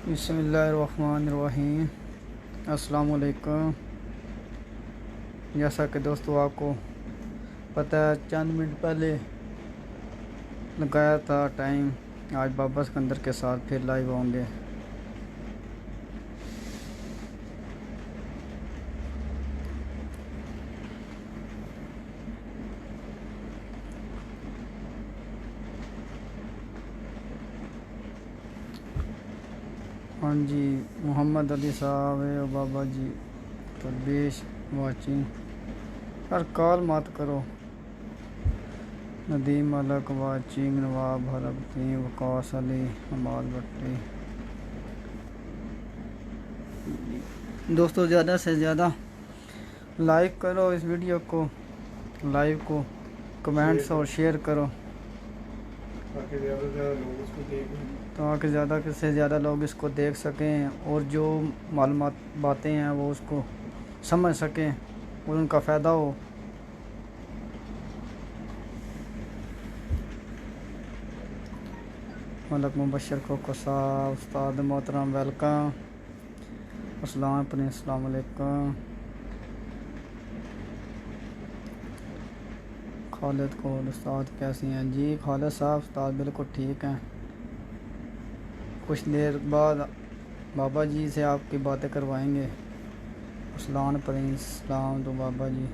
बिस्मिल्लाहिर्रहमानिर्रहीम। अस्सलाम वालेकुम। जैसा कि दोस्तों आपको पता है, चंद मिनट पहले लगाया था टाइम, आज बाबा सिकंदर के साथ फिर लाइव होंगे। हाँ जी, मोहम्मद अली साहब है और बाबा जी तरबेश वाचिंग। पर कॉल मत करो। नदीम मलक वाचिंग, नवाब हरबती, वकास अली, अमाल भट्टी। दोस्तों ज़्यादा से ज़्यादा लाइक करो इस वीडियो को, लाइव को कमेंट्स और शेयर करो ताकि ज़्यादा से ज़्यादा लोग इसको देख सकें और जो मालूमात बातें हैं वो उसको समझ सकें और उनका फ़ायदा हो। मलक मुबशर को कसा उस्ताद मोहतरम वेलकम। अस्सलाम वालेकुम। खालिद को उस्ताद कैसी हैं जी? खालिद साहब उस्ताद बिल्कुल ठीक हैं। कुछ देर बाद बाबा जी से आपकी बातें करवाएंगे। अस्सलाम प्रिंस सलाम तो बाबा जी।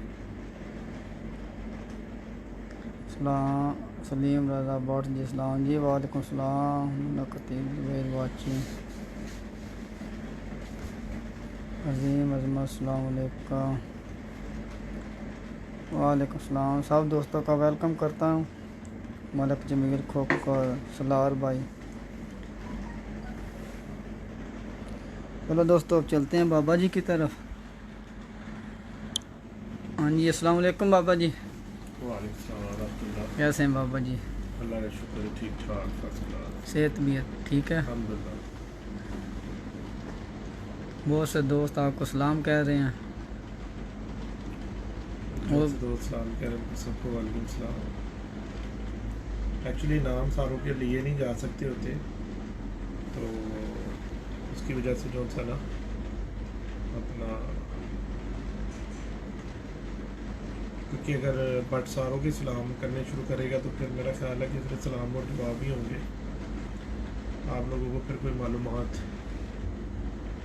सलाम सलीम रजा भट्ट जी सलाम जी। वालेकुम सलाम नकतीब वाचिंग। अजीम अजमत सलाम अलैकुम। वालेकुम सलाम। सब दोस्तों का वेलकम करता हूँ। मलक जमील खोकर सलार भाई। चलो दोस्तों अब चलते हैं बाबा जी की तरफ। हाँ जी, अस्सलाम वालेकुम बाबा जी। कैसे हैं बाबा जी? अल्लाह का शुक्र है, ठीक ठाक फर्स्ट क्लास। सेहत भी ठीक है अल्हम्दुलिल्लाह। बहुत से दोस्त आपको सलाम कह रहे हैं। बहुत से दोस्त सलाम कह रहे हैं सबको। वालेकुम सलाम। एक्चुअली नाम सारों के लिए नहीं जा सकते होते, तो उसकी वजह से जो सा ना अपना, क्योंकि अगर बट सारों के सलाम करने शुरू करेगा तो फिर मेरा ख्याल है कि फिर सलाम और जवाब ही होंगे। आप लोगों को फिर कोई मालूमात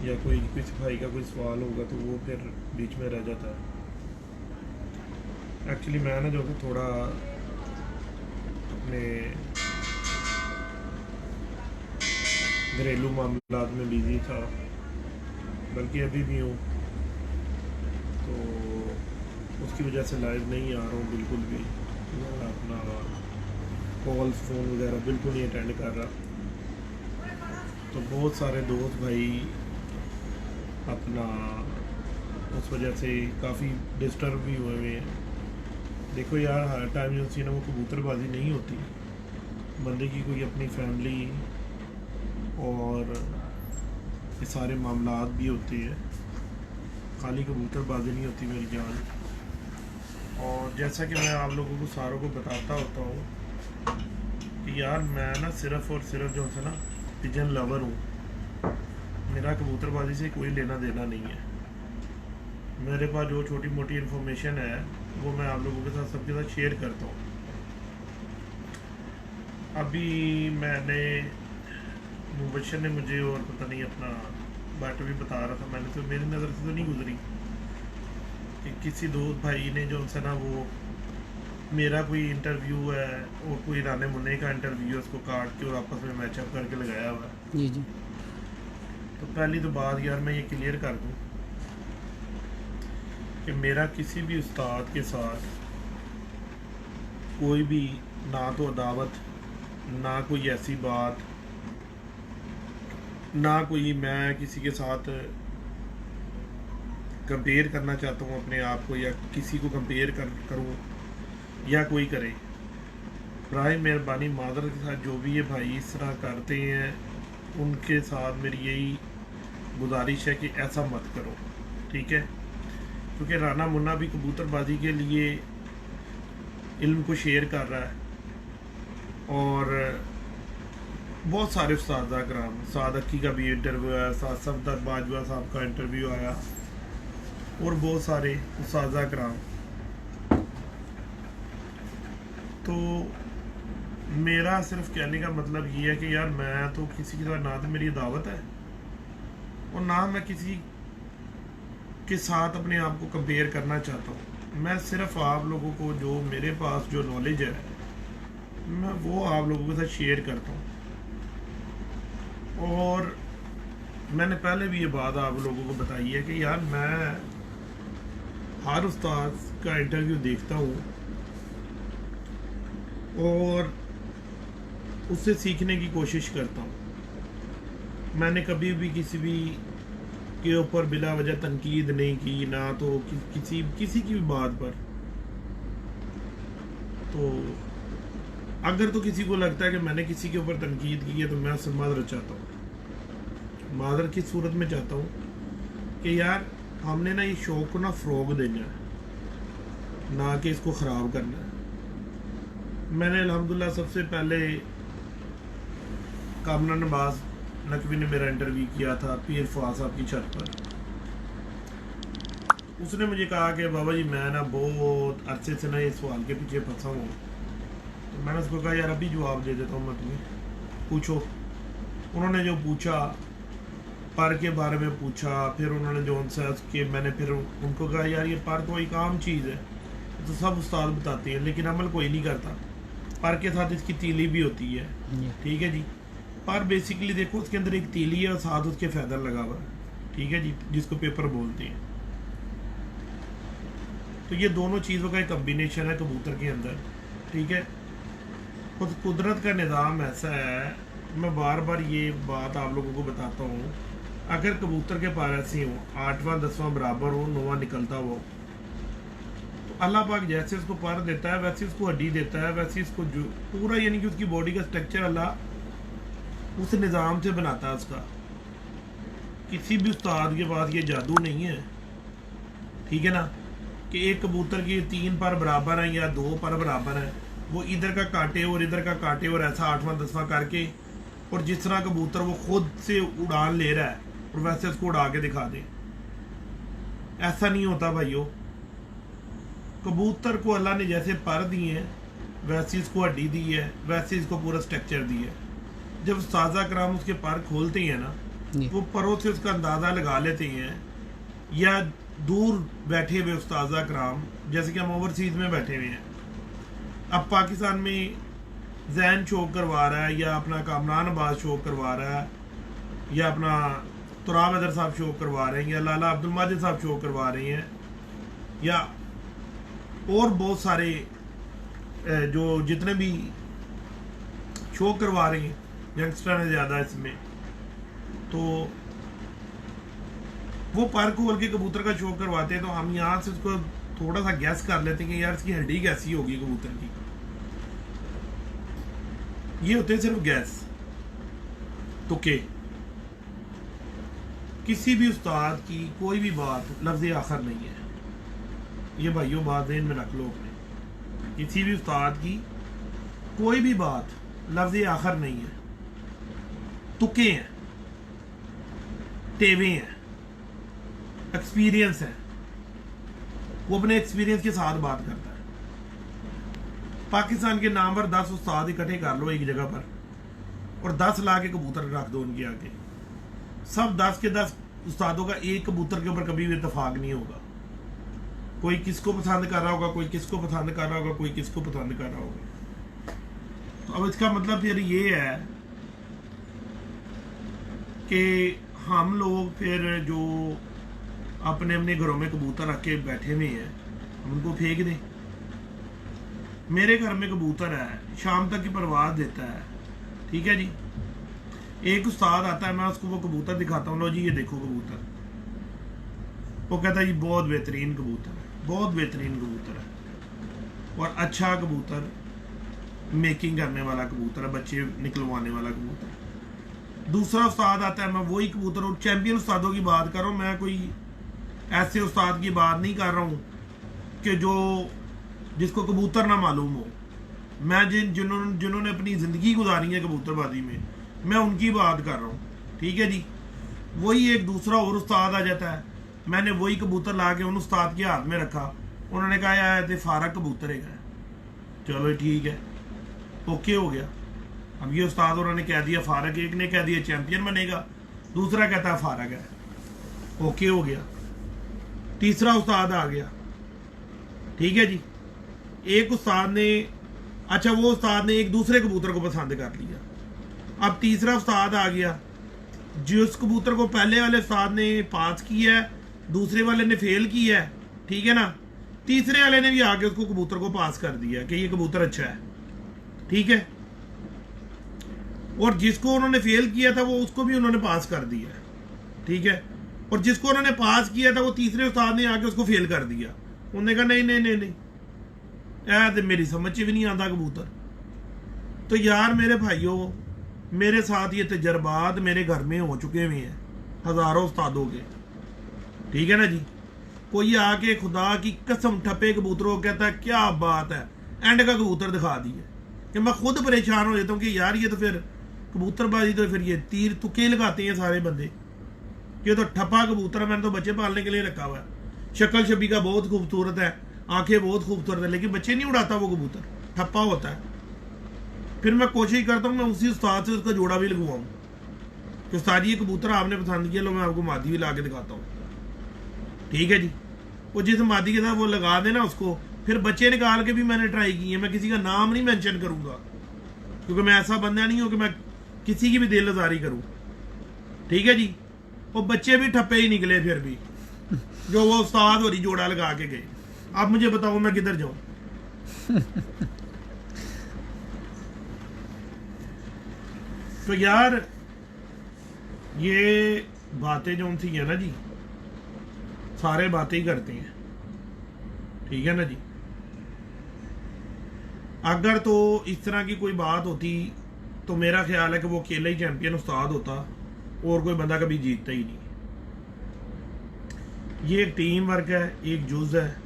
या कोई सफाई का कोई सवाल होगा तो वो फिर बीच में रह जाता है। एक्चुअली मैं ना जो है थोड़ा अपने घरेलू मामलात में बिजी था, बल्कि अभी भी हूँ, तो उसकी वजह से लाइव नहीं आ रहा हूँ बिल्कुल भी। मैं अपना कॉल्स फ़ोन वगैरह बिल्कुल नहीं अटेंड कर रहा। तो बहुत सारे दोस्त भाई अपना उस वजह से काफ़ी डिस्टर्ब भी हुए हुए हैं। देखो यार, हर टाइम जो सी ना वो कबूतरबाजी नहीं होती। बंदे की कोई अपनी फैमिली और ये सारे मामलात भी होते हैं, खाली कबूतरबाजी नहीं होती मेरी जान। और जैसा कि मैं आप लोगों को सारों को बताता होता हूँ कि यार मैं ना सिर्फ़ और सिर्फ जो है ना पिजन लवर हूँ। मेरा कबूतरबाजी से कोई लेना देना नहीं है। मेरे पास जो छोटी मोटी इन्फॉर्मेशन है वो मैं आप लोगों के साथ सबके साथ शेयर करता हूँ। अभी मैंने मुबशर ने मुझे और पता नहीं अपना बाट भी बता रहा था, मैंने तो मेरी नज़र से तो नहीं गुजरी कि किसी दोस्त भाई ने जो है ना वो मेरा कोई इंटरव्यू है और कोई राने मुन्ने का इंटरव्यू है, उसको काट के और आपस में मैचअप करके लगाया हुआ है। जी जी। तो पहली तो बात यार मैं ये क्लियर कर दूँ कि मेरा किसी भी उस्ताद के साथ कोई भी ना तो अदावत, ना कोई ऐसी बात, ना कोई मैं किसी के साथ कंपेयर करना चाहता हूँ अपने आप को, या किसी को कंपेयर करूँ या कोई करे। बराए मेहरबानी मादर के साथ जो भी ये भाई इस तरह करते हैं उनके साथ मेरी यही गुजारिश है कि ऐसा मत करो, ठीक है? क्योंकि राना मुन्ना भी कबूतरबाजी के लिए इल्म को शेयर कर रहा है और बहुत सारे उस्ताद कराम, साद अक्की का भी इंटरव्यू आया, साद सफदर बाजवा साहब का इंटरव्यू आया, और बहुत सारे उस्ताद कराम। तो मेरा सिर्फ कहने का मतलब ये है कि यार मैं तो किसी की तरह, ना तो मेरी दावत है और ना मैं किसी के साथ अपने आप को कंपेयर करना चाहता हूँ। मैं सिर्फ आप लोगों को जो मेरे पास जो नॉलेज है मैं वो आप लोगों के साथ शेयर करता हूँ। और मैंने पहले भी ये बात आप लोगों को बताई है कि यार मैं हर उस्ताद का इंटरव्यू देखता हूँ और उससे सीखने की कोशिश करता हूँ। मैंने कभी भी किसी भी के ऊपर बिला वजह तनकीद नहीं की, ना तो किसी की भी बात पर। तो अगर तो किसी को लगता है कि मैंने किसी के ऊपर तनकीद की है तो मैं उससे माजरत चाहता हूँ। माजरत की सूरत में चाहता हूँ कि यार हमने ना ये शौक को ना फ़रोग देना है, ना कि इसको ख़राब करना है। मैंने अल्हम्दुलिल्लाह सबसे पहले कामना नवाज नकवी ने मेरा इंटरव्यू किया था पीर फवाद साहब की छत पर। उसने मुझे कहा कि बाबा जी मैं ना बहुत अरसे से ना ये सवाल के पीछे फंसा हूँ। तो मैंने उसको कहा यार अभी जवाब दे देता हूँ मैं तुम्हें, पूछो। उन्होंने जो पूछा, पर के बारे में पूछा, फिर उन्होंने जो उनसे उसके मैंने फिर उनको कहा यार ये पर तो एक आम चीज़ है, तो सब उस्ताद बताते हैं लेकिन अमल कोई नहीं करता। पर के साथ इसकी तीली भी होती है, ठीक है जी। पर बेसिकली देखो उसके अंदर एक तीली है और साथ उसके फैदर लगा हुआ है, ठीक है जी, जिसको पेपर बोलते हैं। तो ये दोनों चीज़ों का एक कम्बिनेशन है कबूतर के अंदर, ठीक है। खुद कुदरत का निज़ाम ऐसा है, मैं बार बार ये बात आप लोगों को बताता हूँ, अगर कबूतर के पर ऐसे हो 8वां 10वां बराबर हो, 9वां निकलता हो, तो अल्लाह पाक जैसे उसको पर देता है वैसे उसको हड्डी देता है, वैसे इसको जो पूरा यानी कि उसकी बॉडी का स्ट्रक्चर अल्लाह उस निज़ाम से बनाता है उसका। किसी भी उस्ताद के पास ये जादू नहीं है, ठीक है ना, कि एक कबूतर की 3 पर बराबर है या 2 पर बराबर है, वो इधर का काटे और इधर का काटे और ऐसा 8वां 10वां करके, और जिस तरह कबूतर वो खुद से उड़ान ले रहा है और वैसे उसको उड़ा के दिखा दे। ऐसा नहीं होता भाइयों। कबूतर को अल्लाह ने जैसे पर दिए हैं वैसे इसको हड्डी दी है, वैसे इसको पूरा स्ट्रक्चर दिया है। जब उस्ताद कराम उसके पर खोलते हैं ना, वो परों से उसका अंदाज़ा लगा लेते हैं, या दूर बैठे हुए उस्ताद कराम, जैसे कि हम ओवरसीज में बैठे हुए हैं, अब पाकिस्तान में जैन शो करवा रहा है, या अपना कामरान अब्बास शो करवा रहा है, या अपना तुराब अदर साहब शो करवा रहे हैं, या लाला अब्दुल माजिद साहब शो करवा रहे हैं, या और बहुत सारे जो जितने भी शो करवा रहे हैं, यंगस्टर है ज़्यादा इसमें, तो वो पर खोल के कबूतर का शो करवाते हैं। तो हम यहाँ से उसको थोड़ा सा गैस कर लेते हैं कि यार इसकी हड्डी कैसी होगी कबूतर की। ये होते हैं सिर्फ गैस, तुक्के। किसी भी उस्ताद की कोई भी बात लफ्ज़ आखिर नहीं है, ये भाइयों बात ध्यान में रख लो अपने। किसी भी उस्ताद की कोई भी बात लफ्ज़ आखिर नहीं है, तुक्के हैं, टेवे हैं, एक्सपीरियंस है। वो अपने एक्सपीरियंस के साथ बात करता है। पाकिस्तान के नाम पर 10 उस्ताद इकट्ठे कर लो एक जगह पर और 10 ला के कबूतर रख दो उनके आगे, सब 10 के 10 उस्तादों का एक कबूतर के ऊपर कभी भी इत्तेफाक नहीं होगा। कोई किसको पसंद कर रहा होगा, कोई किसको पसंद कर रहा होगा, कोई किसको पसंद कर रहा होगा। तो अब इसका मतलब फिर ये है कि हम लोग फिर जो अपने अपने घरों में कबूतर रख के बैठे हुए हैं, हम उनको फेंक दें। मेरे घर में कबूतर है, शाम तक की परवाज़ देता है, ठीक है जी। एक उस्ताद आता है, मैं उसको वो कबूतर दिखाता हूँ, लो जी ये देखो कबूतर। वो कहता है जी बहुत बेहतरीन कबूतर है, बहुत बेहतरीन कबूतर है, और अच्छा कबूतर, मेकिंग करने वाला कबूतर है, बच्चे निकलवाने वाला कबूतर है। दूसरा उस्ताद आता है, मैं वही कबूतर, और चैंपियन उस्तादों की बात कर रहा हूँ, मैं कोई ऐसे उस्ताद की बात नहीं कर रहा हूँ कि जो जिसको कबूतर ना मालूम हो। मैं जिन्होंने अपनी ज़िंदगी गुजारी है कबूतरबाजी में, मैं उनकी बात कर रहा हूँ, ठीक है जी। वही एक दूसरा और उस्ताद आ जाता है, मैंने वही कबूतर ला के उन उस्ताद के हाथ में रखा, उन्होंने कहा यार ये फारक कबूतर है। चलो ठीक है, ओके हो गया। अब ये उस्ताद उन्होंने कह दिया फारक, एक ने कह दिया चैंपियन बनेगा, दूसरा कहता है फारक है, ओके हो गया। तीसरा उस्ताद आ गया, ठीक है जी। एक उस्ताद ने, अच्छा वो उस्ताद ने एक दूसरे कबूतर को पसंद कर लिया। अब तीसरा उस्ताद आ गया, जिस कबूतर को पहले वाले उस्ताद ने पास किया है, दूसरे वाले ने फेल किया है, ठीक है ना, तीसरे वाले ने भी आके उसको कबूतर को पास कर दिया कि ये कबूतर अच्छा है, ठीक है। और जिसको उन्होंने फेल किया था वो उसको भी उन्होंने पास कर दिया, ठीक है। और जिसको उन्होंने पास किया था वो तीसरे उस्ताद ने आके उसको फेल कर दिया। उन्होंने कहा नहीं नहीं नहीं नहीं, तो मेरी समझ भी नहीं आता कबूतर। तो यार मेरे भाइयों, मेरे साथ ये तजर्बात मेरे घर में हो चुके हुए हैं हजारों उस्तादों के, ठीक है ना जी। कोई आके खुदा की कसम ठप्पे कबूतरों को कहता है क्या बात है, एंड का कबूतर दिखा दिए, कि मैं खुद परेशान हो जाता हूँ कि यार ये तो फिर कबूतरबाजी, तो फिर ये तीर तुक्के लगाते हैं सारे बंदे। ये तो ठप्पा कबूतर है, मैंने तो बच्चे पालने के लिए रखा हुआ है। शक्ल शबी का बहुत खूबसूरत है, आंखें बहुत खूबसूरत है, लेकिन बच्चे नहीं उड़ाता वो कबूतर, ठप्पा होता है। फिर मैं कोशिश करता हूँ मैं उसी उस्ताद से उसका जोड़ा भी लगवाऊँ कि उस्ताद ये कबूतर आपने पसंद किया, लो मैं आपको मादी भी ला के दिखाता हूँ, ठीक है जी। वो जिस मादी के साथ वो लगा देना उसको, फिर बच्चे निकाल के भी मैंने ट्राई किए। मैं किसी का नाम नहीं मेंशन करूंगा, क्योंकि मैं ऐसा बंदा नहीं हूं कि मैं किसी की भी दिल आजारी करूं, ठीक है जी। वो बच्चे भी ठप्पे ही निकले फिर भी, जो वो उस्ताद और जोड़ा लगा के गए। आप मुझे बताओ मैं किधर जाऊं। तो यार ये बातें जो थी है ना जी, सारे बातें ही करते हैं, ठीक है ना जी। अगर तो इस तरह की कोई बात होती तो मेरा ख्याल है कि वो अकेला ही चैंपियन उस्ताद होता और कोई बंदा कभी जीतता ही नहीं। ये एक टीम वर्क है, एक जुज है।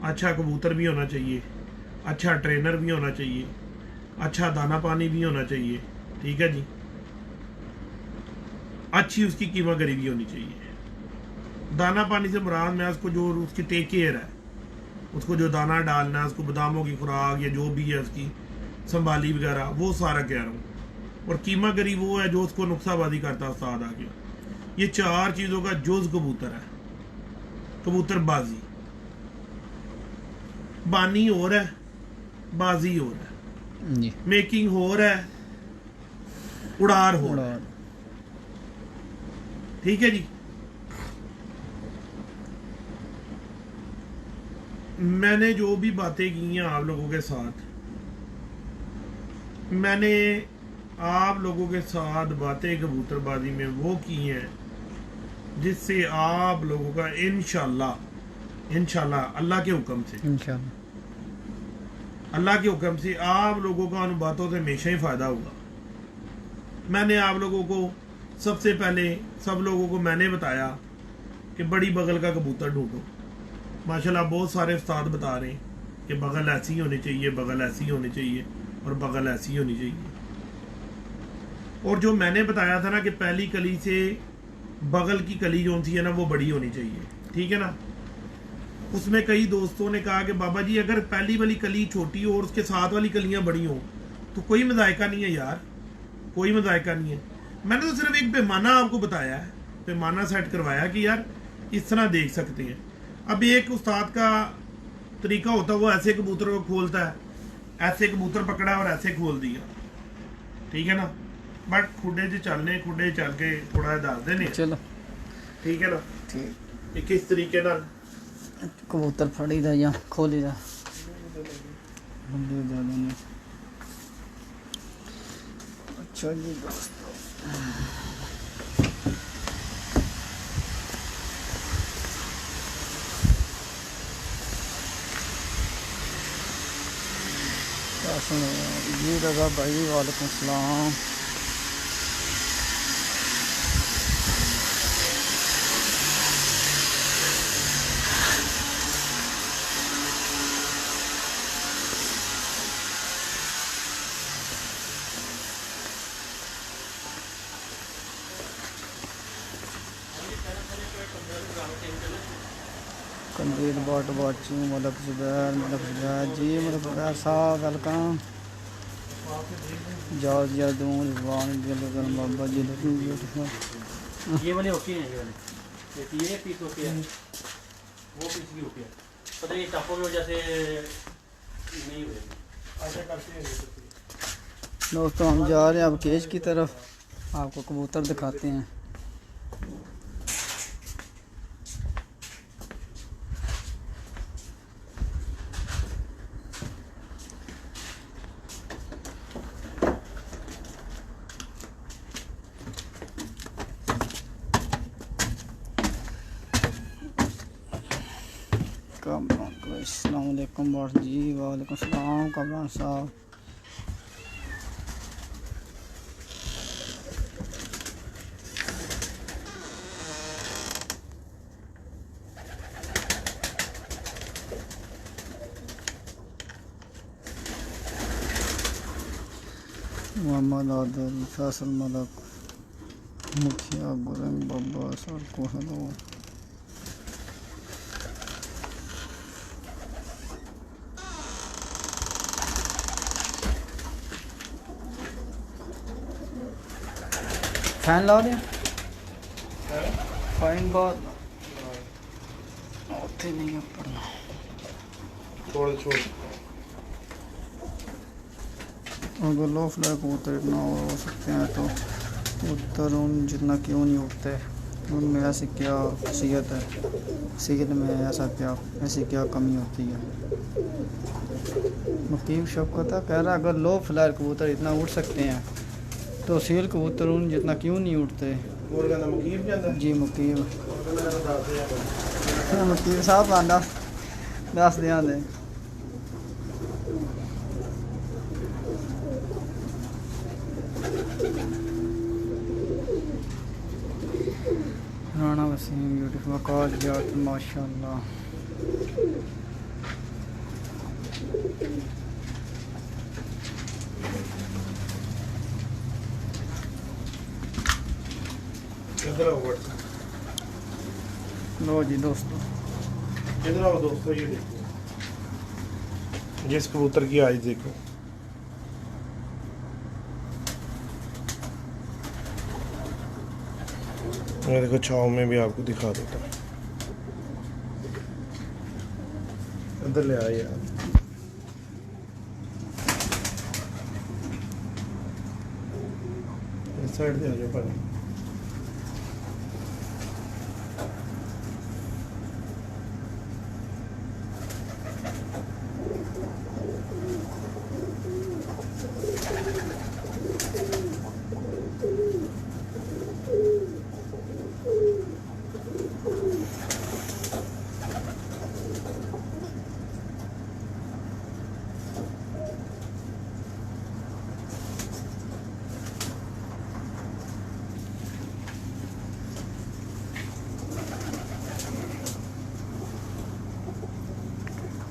अच्छा कबूतर भी होना चाहिए, अच्छा ट्रेनर भी होना चाहिए, अच्छा दाना पानी भी होना चाहिए, ठीक है जी। अच्छी उसकी कीमागरी भी होनी चाहिए। दाना पानी से मुराद मैं उसको जो उसकी टेक केयर है, उसको जो दाना डालना है, उसको बादामों की खुराक या जो भी है उसकी संभाली वगैरह, वो सारा कह रहा हूँ। और कीमागरी वो है जो उसको नुक्साबाजी करता है उस्ताद आगे। ये चार चीज़ों का जुज कबूतर है, कबूतरबाजी। बानी और है, बाजी और है, मेकिंग हो रहा है, उड़ार हो रहा है, ठीक है जी। मैंने जो भी बातें की हैं आप लोगों के साथ, मैंने आप लोगों के साथ बातें कबूतरबाजी में वो की हैं जिससे आप लोगों का इंशाल्लाह अल्लाह के हुक्म से, अल्लाह के हुक्म से आप लोगों का उन बातों से हमेशा ही फायदा होगा। मैंने आप लोगों को सबसे पहले सब लोगों को मैंने बताया कि बड़ी बगल का कबूतर ढूंढो। माशाल्लाह बहुत सारे उस्ताद बता रहे हैं कि बगल ऐसी होनी चाहिए, बगल ऐसी होनी चाहिए और बगल ऐसी होनी चाहिए। और जो मैंने बताया था ना कि पहली कली से बगल की कली जो सी है ना वो बड़ी होनी चाहिए, ठीक है ना। उसमें कई दोस्तों ने कहा कि बाबा जी अगर पहली वाली कली छोटी हो और उसके साथ वाली कलियां बड़ी हो तो कोई मजायका नहीं है यार, कोई मजायका नहीं है। मैंने तो सिर्फ एक पैमाना आपको बताया है, पैमाना सेट करवाया कि यार इस तरह देख सकते हैं। अब एक उस्ताद का तरीका होता है, वो ऐसे कबूतर को खोलता है, ऐसे कबूतर पकड़ा और ऐसे खोल दिया, ठीक है ना। बट खुडे से चलने, खुडे चल के थोड़ा दस देने, चलो ठीक है ना। ठीक, किस तरीके ना कबूतर फड़ी दा या खोली दा अच्छा जी दोस्तों, क्या सुनो जी रजा भाई, वालेकुम सलाम। कंदील बाट वाचिंग मलक जुबैर जी मलक जुबैर साहब वेलकम। जाज यादून रिजवान दिलगन बाबा जी लुकिंग ब्यूटीफुल। ये वाले ओके हैं, ये वाले ये पीस ओके है, वो पीस भी ओके है। पता है ये चापों की वजह से नहीं हुए। ऐसा करते हैं दोस्तों हम जा रहे हैं अब केज की तरफ, आपको कबूतर दिखाते हैं। अस्सलाम वालेकुम जी। वालेकुम सलाम कमरान साहब। मोहम्मद आदिल फैसल मलक मुखिया गुरंग बाबा सर को हेलो। फैन ला दें फाइन बात होते नहीं है पढ़ना। छोड़ अगर लो फ्लैग कबूतर इतना हो सकते हैं तो कबूतर उन जितना क्यों नहीं उठते, उनमें ऐसी क्या खासियत है, सीखत में ऐसी क्या कमी होती है। मुकीम शौकत कह रहा अगर लो फ्लैग कबूतर इतना उठ सकते हैं तो सील कबूतर उन जितना क्यों नहीं उठते। जी मुकीम मुकीम साहब आंदा दस दिया दे। राना वसीम ब्यूटीफुल कॉल जाट माशाल्लाह। इधर आओ लो जी दोस्तों, इधर आओ दोस्तों, ये देखो जिस कबूतर की आइज देखो। ये देखो छाव में भी आपको दिखा देता हूँ। इधर ले आए यार, इस साइड से आ जाओ पहले।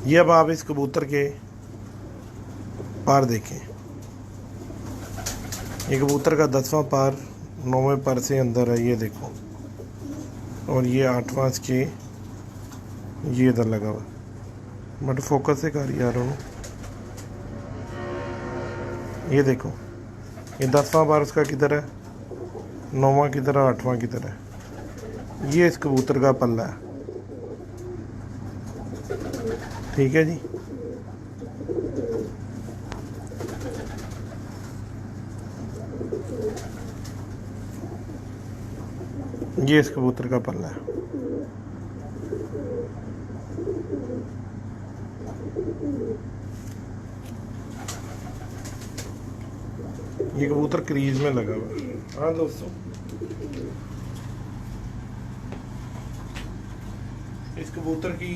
ये अब आप इस कबूतर के पार देखें। ये कबूतर का 10वां पार 9वें पर से अंदर है, ये देखो। और ये 8वां के ये इधर लगा हुआ। बट फोकस से कर यार उन्होंने, ये देखो ये 10वां पार उसका किधर है, 9वां किधर है, 8वां किधर है। ये इस कबूतर का पल्ला है, ठीक है जी। ये इस कबूतर का पल्ला है। ये कबूतर क्रीज में लगा हुआ है। हाँ दोस्तों, इस कबूतर की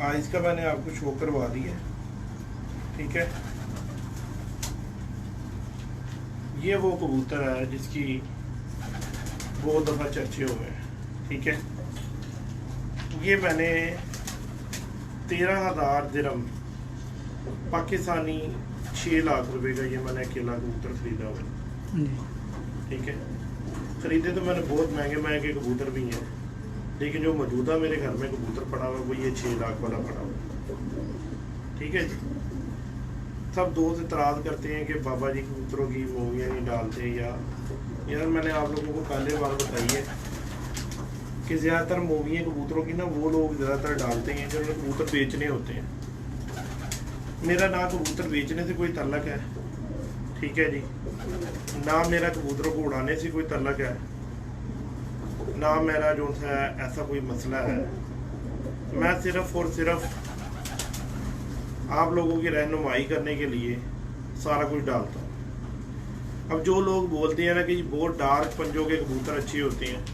आइज का मैंने आपको शो करवा दी है, ठीक है। ये वो कबूतर है जिसकी बहुत दफ़ा चर्चे हुए हैं, ठीक है। ये मैंने 13,000 दिरहम पाकिस्तानी 6 लाख रुपए का ये मैंने अकेला कबूतर खरीदा हुआ, ठीक है। खरीदे तो मैंने बहुत महंगे महंगे कबूतर भी हैं, लेकिन जो मौजूदा मेरे घर में कबूतर पड़ा हुआ है वो ये 6 लाख वाला पड़ा हुआ है। ठीक है जी। सब दोस्त इतराज़ करते हैं कि बाबा जी कबूतरों की मूवियाँ नहीं डालते, या यार मैंने आप लोगों को पहले बार बताई है कि ज़्यादातर मूवियाँ कबूतरों की ना वो लोग ज़्यादातर डालते हैं जिन्होंने कबूतर बेचने होते हैं। मेरा ना कबूतर बेचने से कोई ताल्लुक़ है, ठीक है जी, ना मेरा कबूतरों को उड़ाने से कोई ताल्लुक़ है, ना मेरा जो है ऐसा कोई मसला है। मैं सिर्फ़ और सिर्फ आप लोगों की रहनुमाई करने के लिए सारा कुछ डालता हूँ। अब जो लोग बोलते हैं ना कि बहुत डार्क पंजों के कबूतर अच्छे होते हैं,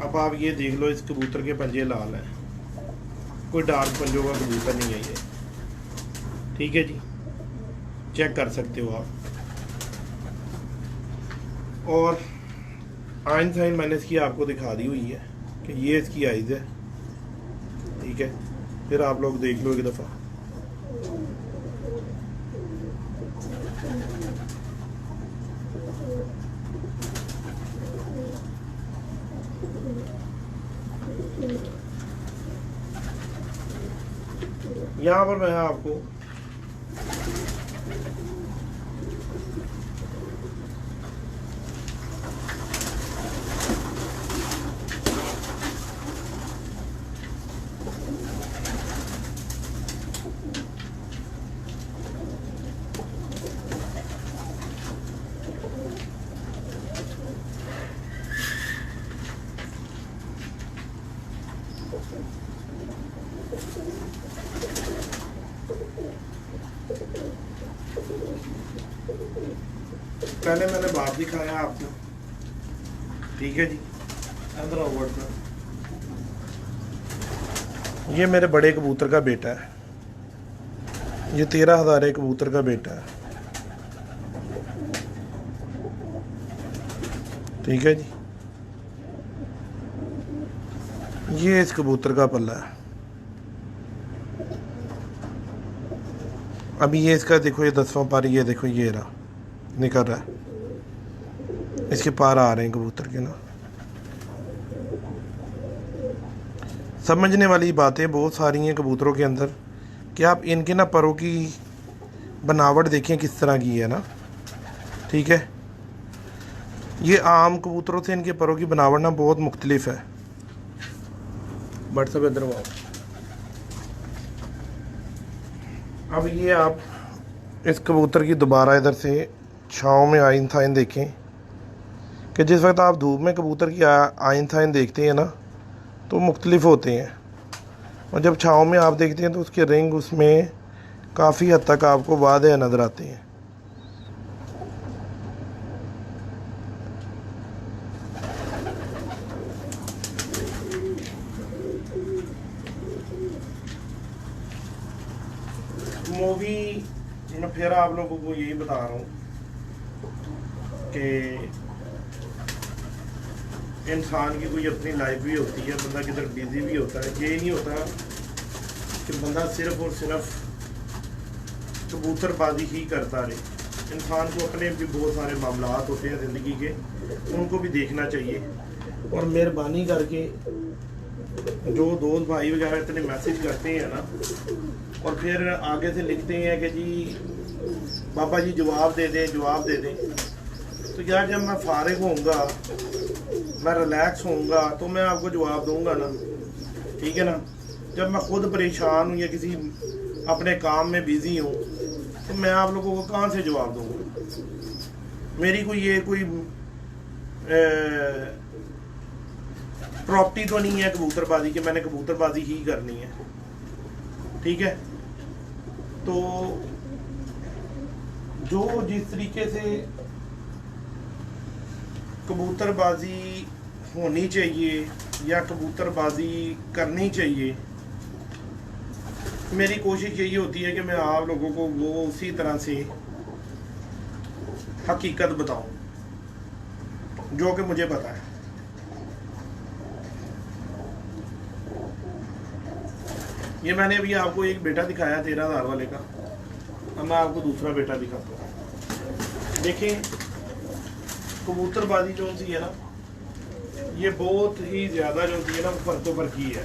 अब आप ये देख लो इस कबूतर के पंजे लाल हैं, कोई डार्क पंजों का कबूतर नहीं है ये। ठीक है जी, चेक कर सकते हो आप। और आइन साइन मैंने इसकी आपको दिखा दी हुई है कि ये इसकी आइज़ है। ठीक है, फिर आप लोग देख लो एक दफ़ा। यहाँ पर मैं आपको पहले मैंने बाप दिखाया आपको। ठीक है जी, अंदर आओ वर्ड पर। ये मेरे बड़े कबूतर का बेटा है, ये 13,000 कबूतर का बेटा है। ठीक है जी, ये इस कबूतर का पल्ला है। अभी ये इसका देखो, ये 10वां पार, ये देखो ये रहा निकल रहा है, इसके पार आ रहे हैं कबूतर के ना। समझने वाली बातें बहुत सारी हैं कबूतरों के अंदर कि आप इनके ना परों की बनावट देखें किस तरह की है ना। ठीक है, ये आम कबूतरों से इनके परों की बनावट ना बहुत मुख्तलिफ है। बट सब इधर आओ। अब ये आप इस कबूतर की दोबारा इधर से छाँव में आइन थाइन देखें कि जिस वक्त आप धूप में कबूतर की आइन थाइन देखते हैं ना तो मुख्तलिफ होते हैं, और जब छाँव में आप देखते हैं तो उसके रिंग उसमें काफ़ी हद तक आपको वादे नज़र आते हैं। मूवी मैं फिर आप लोगों को यही बता रहा हूँ कि इंसान की कोई अपनी लाइफ भी होती है, बंदा किधर बिजी भी होता है। ये नहीं होता कि बंदा सिर्फ और सिर्फ कबूतरबाजी ही करता रहे। इंसान को अपने भी बहुत सारे मामलात होते हैं ज़िंदगी के, उनको भी देखना चाहिए। और मेहरबानी करके जो दोस्त भाई वगैरह इतने मैसेज करते हैं ना और फिर आगे से लिखते हैं कि जी बाबा जी जवाब दे दें, जवाब दे दें, तो यार जब मैं फारिग होऊंगा, मैं रिलैक्स होऊंगा तो मैं आपको जवाब दूंगा ना। ठीक है ना, जब मैं खुद परेशान हूँ या किसी अपने काम में बिज़ी हूँ तो मैं आप लोगों को कहाँ से जवाब दूंगा। मेरी कोई ये कोई प्रॉपर्टी तो नहीं है कबूतरबाजी की, मैंने कबूतरबाजी ही करनी है। ठीक है, तो जो जिस तरीके से कबूतरबाजी होनी चाहिए या कबूतरबाजी करनी चाहिए, मेरी कोशिश यही होती है कि मैं आप लोगों को वो उसी तरह से हकीकत बताऊं जो कि मुझे पता है। ये मैंने अभी आपको एक बेटा दिखाया 13,000 वाले का, अब मैं आपको दूसरा बेटा दिखाता हूँ। देखें कबूतरबाजी जो सी है ना, ये बहुत ही ज़्यादा जो होती है ना, वो फर्क फर्क ही है।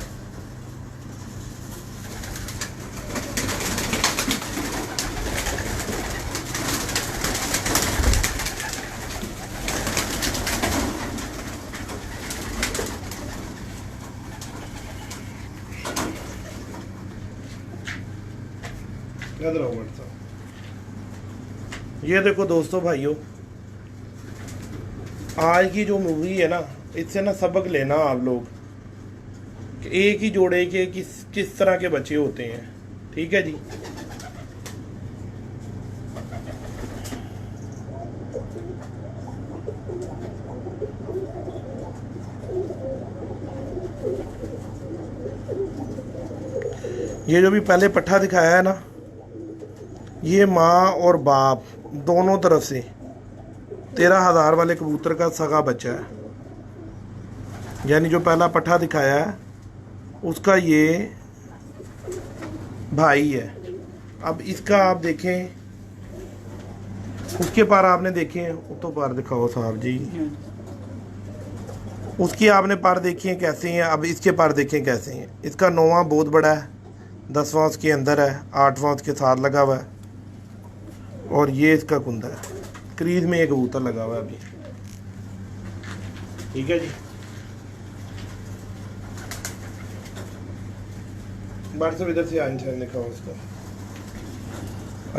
इधर आओ भाई साहब। ये देखो दोस्तों भाइयों, आज की जो मूवी है ना, इससे ना सबक लेना आप लोग कि एक ही जोड़े के किस तरह के बच्चे होते हैं। ठीक है जी। ये जो भी पहले पट्ठा दिखाया है ना, ये माँ और बाप दोनों तरफ से 13,000 वाले कबूतर का सगा बच्चा है। यानी जो पहला पट्ठा दिखाया है उसका ये भाई है। अब इसका आप देखें, उसके पार आपने देखे, तो पार दिखाओ साहब जी। उसकी आपने पार देखे हैं कैसे हैं, अब इसके पार देखें कैसे हैं। इसका 9वां बहुत बड़ा है, 10वां उसके अंदर है, 8वां उसके साथ लगा हुआ है, और ये इसका कुंदा है। क्रीज में एक कबूतर लगा हुआ है अभी। ठीक है जी। बाहर से इधर से आइंसाइन दिखाओ उसका।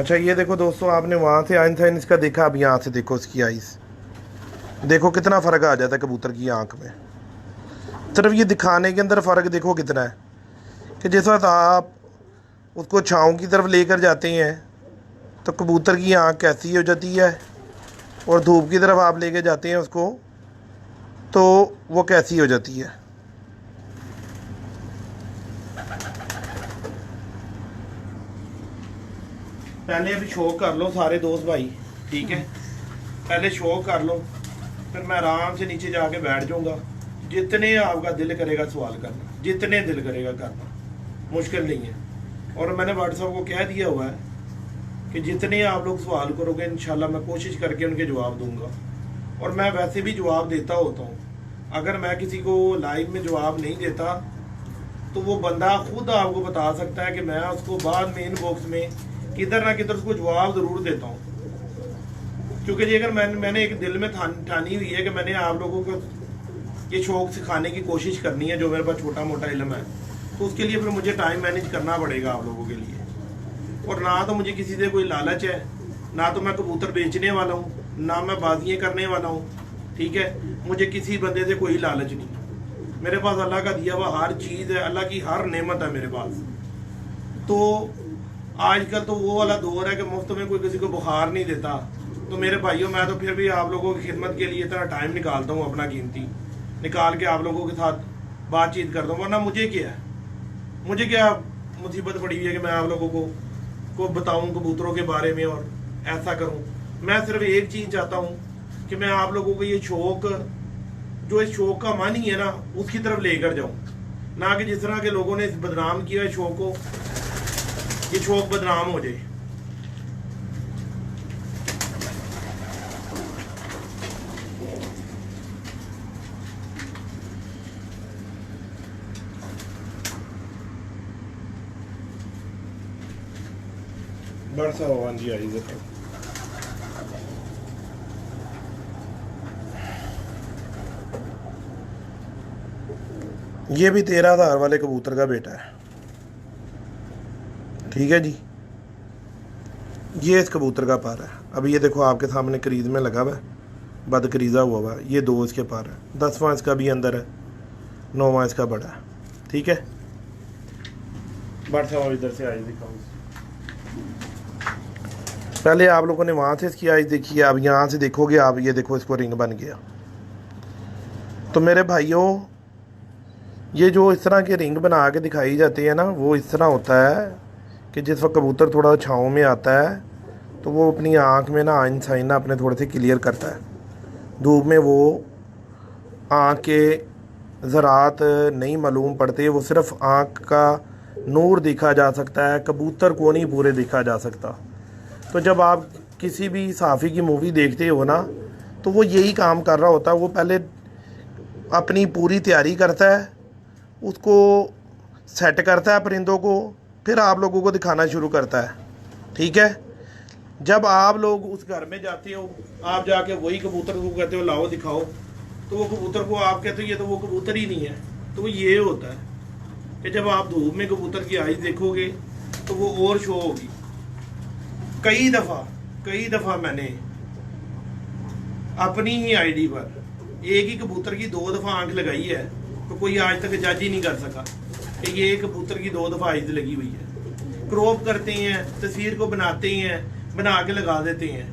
अच्छा ये देखो दोस्तों, आपने वहाँ से आइंसाइन इसका देखा, अब यहाँ से देखो इसकी आइस, देखो कितना फ़र्क आ जाता है कबूतर की आँख में। सिर्फ ये दिखाने के अंदर फ़र्क देखो कितना है कि जिस वक्त आप उसको छाँव की तरफ लेकर जाते हैं तो कबूतर की आँख कैसी हो जाती है, और धूप की तरफ आप लेके जाते हैं उसको तो वो कैसी हो जाती है। पहले अभी शौक कर लो सारे दोस्त भाई, ठीक है। पहले शौक कर लो, फिर मैं आराम से नीचे जाके बैठ जाऊंगा। जितने आपका दिल करेगा सवाल करना, जितने दिल करेगा करना, मुश्किल नहीं है। और मैंने व्हाट्सएप को कह दिया हुआ है कि जितने आप लोग सवाल करोगे इंशाल्लाह मैं कोशिश करके उनके जवाब दूंगा। और मैं वैसे भी जवाब देता होता हूँ। अगर मैं किसी को लाइव में जवाब नहीं देता तो वो बंदा खुद आपको बता सकता है कि मैं उसको बाद में इनबॉक्स में किधर ना किधर उसको जवाब ज़रूर देता हूँ। क्योंकि जी अगर मैंने एक दिल में ठानी हुई है कि मैंने आप लोगों को ये शौक सिखाने की कोशिश करनी है, जो मेरे पास छोटा मोटा इल्म है, तो उसके लिए फिर मुझे टाइम मैनेज करना पड़ेगा आप लोगों के लिए। और ना तो मुझे किसी से कोई लालच है, ना तो मैं कबूतर बेचने वाला हूँ, ना मैं बाजियाँ करने वाला हूँ। ठीक है, मुझे किसी बंदे से कोई लालच नहीं। मेरे पास अल्लाह का दिया हुआ हर चीज़ है, अल्लाह की हर नेमत है मेरे पास। तो आजकल तो वो वाला दौर है कि मुफ्त में कोई किसी को बुखार नहीं देता। तो मेरे भाइयों, मैं तो फिर भी आप लोगों की खिदमत के लिए इतना टाइम निकालता हूँ, अपना कीमती निकाल के आप लोगों के साथ बातचीत करता हूँ। वरना मुझे क्या मुसीबत पड़ी हुई है कि मैं आप लोगों को बताऊं कबूतरों के बारे में और ऐसा करूं। मैं सिर्फ एक चीज़ चाहता हूं कि मैं आप लोगों को ये शौक, जो इस शौक का मन ही है ना, उसकी तरफ लेकर जाऊं। ना कि जिस तरह के लोगों ने बदनाम किया है शौक को, ये शौक बदनाम हो जाए। बरसा हो जी आई देखो। ये भी 13,000 वाले कबूतर का बेटा है। ठीक है जी, ये इस कबूतर का पार है। अब ये देखो आपके सामने क्रीज में लगा हुआ है, बद क्रीजा हुआ है। ये 2 इसके पार है, 10वां इसका भी अंदर है, 9वां इसका बड़ा है। ठीक है, बरसा इधर से आई दिखाऊँ। पहले आप लोगों ने वहाँ से इसकी आइज़ देखी है, अब यहाँ से देखोगे आप, ये देखो इसको रिंग बन गया। तो मेरे भाइयों, ये जो इस तरह के रिंग बना के दिखाई जाती है ना, वो इस तरह होता है कि जिस वक्त कबूतर थोड़ा छाँव में आता है तो वो अपनी आँख में ना आइन साइन ना अपने थोड़े से क्लियर करता है। धूप में वो आँख के ज़रात नहीं मालूम पड़ते, वो सिर्फ आँख का नूर देखा जा सकता है, कबूतर को नहीं पूरे देखा जा सकता। तो जब आप किसी भी साफ़ी की मूवी देखते हो ना, तो वो यही काम कर रहा होता है। वो पहले अपनी पूरी तैयारी करता है, उसको सेट करता है परिंदों को, फिर आप लोगों को दिखाना शुरू करता है। ठीक है, जब आप लोग उस घर में जाते हो, आप जाके वही कबूतर को कहते हो लाओ दिखाओ, तो वो कबूतर को आप कहते हो ये तो वो कबूतर ही नहीं है। तो ये होता है कि जब आप धूप में कबूतर की आइज देखोगे तो वो और शो होगी। कई दफ़ा मैंने अपनी ही आईडी पर एक ही कबूतर की 2 दफ़ा आंख लगाई है, तो कोई आज तक जज ही नहीं कर सका कि ये कबूतर की 2 दफ़ा आइज लगी हुई है। क्रॉप करते हैं, तस्वीर को बनाते हैं, बना के लगा देते हैं।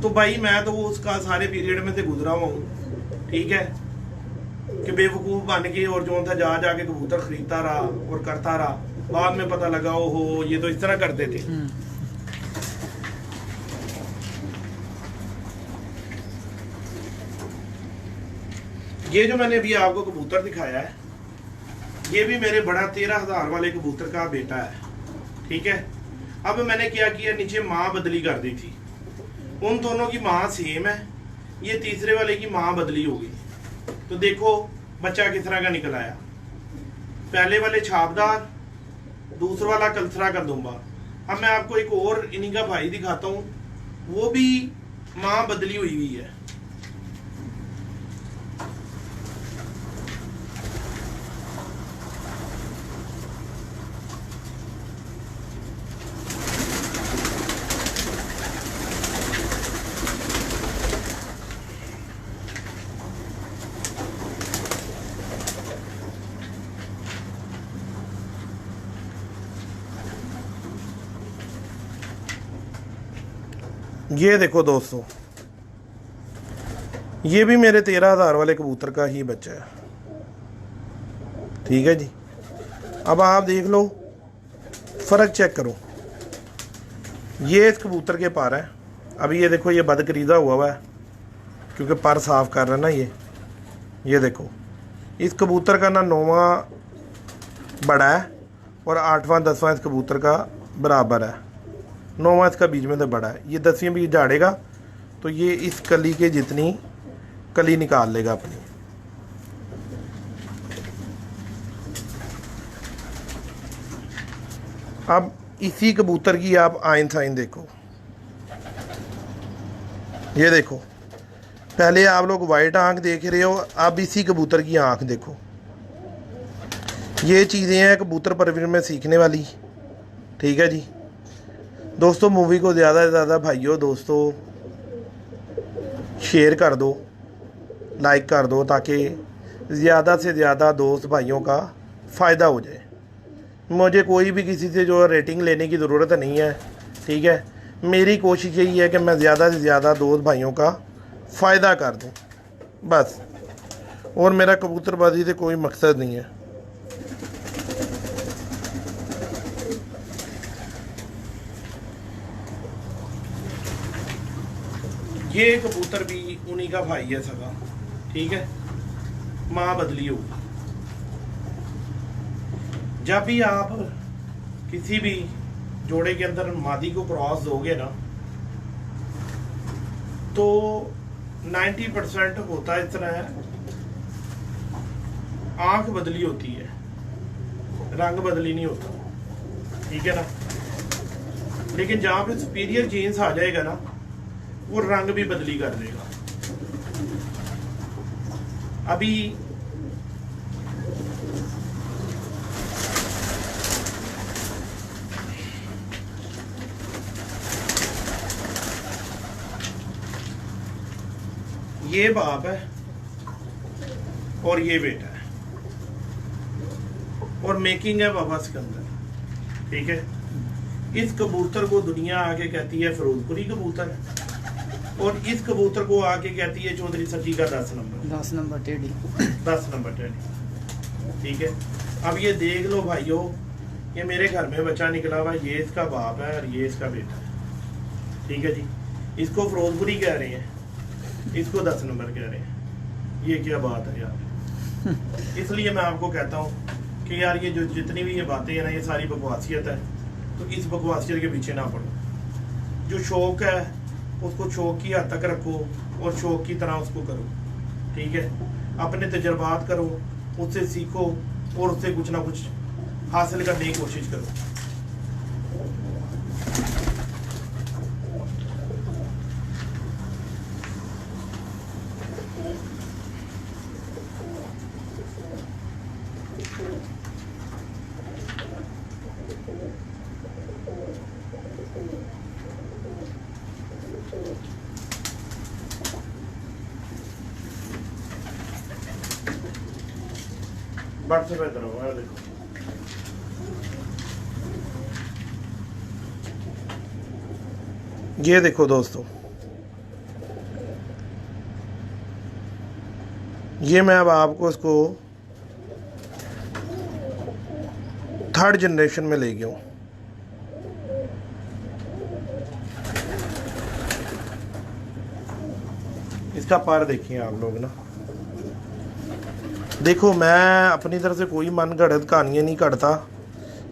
तो भाई मैं तो उसका सारे पीरियड में से गुजरा हुआ हूँ। ठीक है, कि बेवकूफ़ बन के और जो था जा जाके कबूतर खरीदता रहा और करता रहा। बाद में पता लगा ओहो ये तो इस तरह करते थे। ये जो मैंने अभी आपको कबूतर दिखाया है, ये भी मेरे बड़ा 13,000 वाले कबूतर का बेटा है। ठीक है, अब मैंने क्या किया, नीचे माँ बदली कर दी थी। उन दोनों की माँ सेम है, ये तीसरे वाले की माँ बदली हो गई। तो देखो बच्चा किस तरह का निकल आया। पहले वाले छापदार, दूसरा वाला कलथरा का दुम्बा। अब मैं आपको एक और इन्हीं का भाई दिखाता हूँ, वो भी माँ बदली हुई है। ये देखो दोस्तों, ये भी मेरे 13,000 वाले कबूतर का ही बच्चा है। ठीक है जी, अब आप देख लो, फ़र्क चेक करो। ये इस कबूतर के पर है। अभी ये देखो, ये बदकरीदा हुआ है क्योंकि पर साफ़ कर रहा है ना। ये देखो, इस कबूतर का ना 9वां बड़ा है और 8वां 10वां इस कबूतर का बराबर है। 9वां इसका बीच में से बड़ा है। ये 10वीं भी झाड़ेगा तो ये इस कली के जितनी कली निकाल लेगा अपनी। अब इसी कबूतर की आप आइन साइन देखो। ये देखो, पहले आप लोग वाइट आंख देख रहे हो, अब इसी कबूतर की आंख देखो। ये चीज़ें हैं कबूतर परवरिश में सीखने वाली। ठीक है जी दोस्तों, मूवी को ज़्यादा से ज़्यादा भाइयों दोस्तों शेयर कर दो, लाइक कर दो, ताकि ज़्यादा से ज़्यादा दोस्त भाइयों का फ़ायदा हो जाए। मुझे कोई भी किसी से जो रेटिंग लेने की ज़रूरत नहीं है। ठीक है, मेरी कोशिश यही है कि मैं ज़्यादा से ज़्यादा दोस्त भाइयों का फ़ायदा कर दूं बस, और मेरा कबूतरबाजी से कोई मकसद नहीं है। ये कबूतर भी उन्हीं का भाई है सगा। ठीक है, माँ बदली होगी। जब भी आप किसी भी जोड़े के अंदर मादी को क्रॉस दोगे ना, तो 90% होता है इस तरह है, आंख बदली होती है, रंग बदली नहीं होता। ठीक है ना, लेकिन जहां पे सुपीरियर जीन्स आ जाएगा ना, वो रंग भी बदली कर देगा। अभी ये बाप है और ये बेटा है, और मेकिंग है बाबा सिकंदर। ठीक है, इस कबूतर को दुनिया आके कहती है फिरोजपुरी कबूतर, और इस कबूतर को आके कहती है चौधरी सची का 10 नंबर टेढ़ी। 10 नंबर टेढ़ी। ठीक है, अब ये देख लो भाइयों, ये मेरे घर में बच्चा निकला हुआ, ये इसका बाप है और ये इसका बेटा है। ठीक है जी, इसको फिरोजपुरी कह रहे हैं, इसको 10 नंबर कह रहे हैं। ये क्या बात है यार। इसलिए मैं आपको कहता हूँ कि यार ये जो जितनी भी ये बातें हैं ना, ये सारी बकवासियत है। तो इस बकवासियत के पीछे ना पड़ो। जो शौक है उसको शौक की हद तक रखो और शौक की तरह उसको करो। ठीक है, अपने तजर्बात करो, उससे सीखो और उससे कुछ ना कुछ हासिल करने की कोशिश करो। बट से बेहतर होगा, देखो ये देखो दोस्तों, ये मैं अब आपको इसको 3rd जनरेशन में ले गया हूँ। इसका पार देखिए आप लोग ना, देखो मैं अपनी तरफ से कोई मन गढ़ंत कहानियाँ नहीं करता,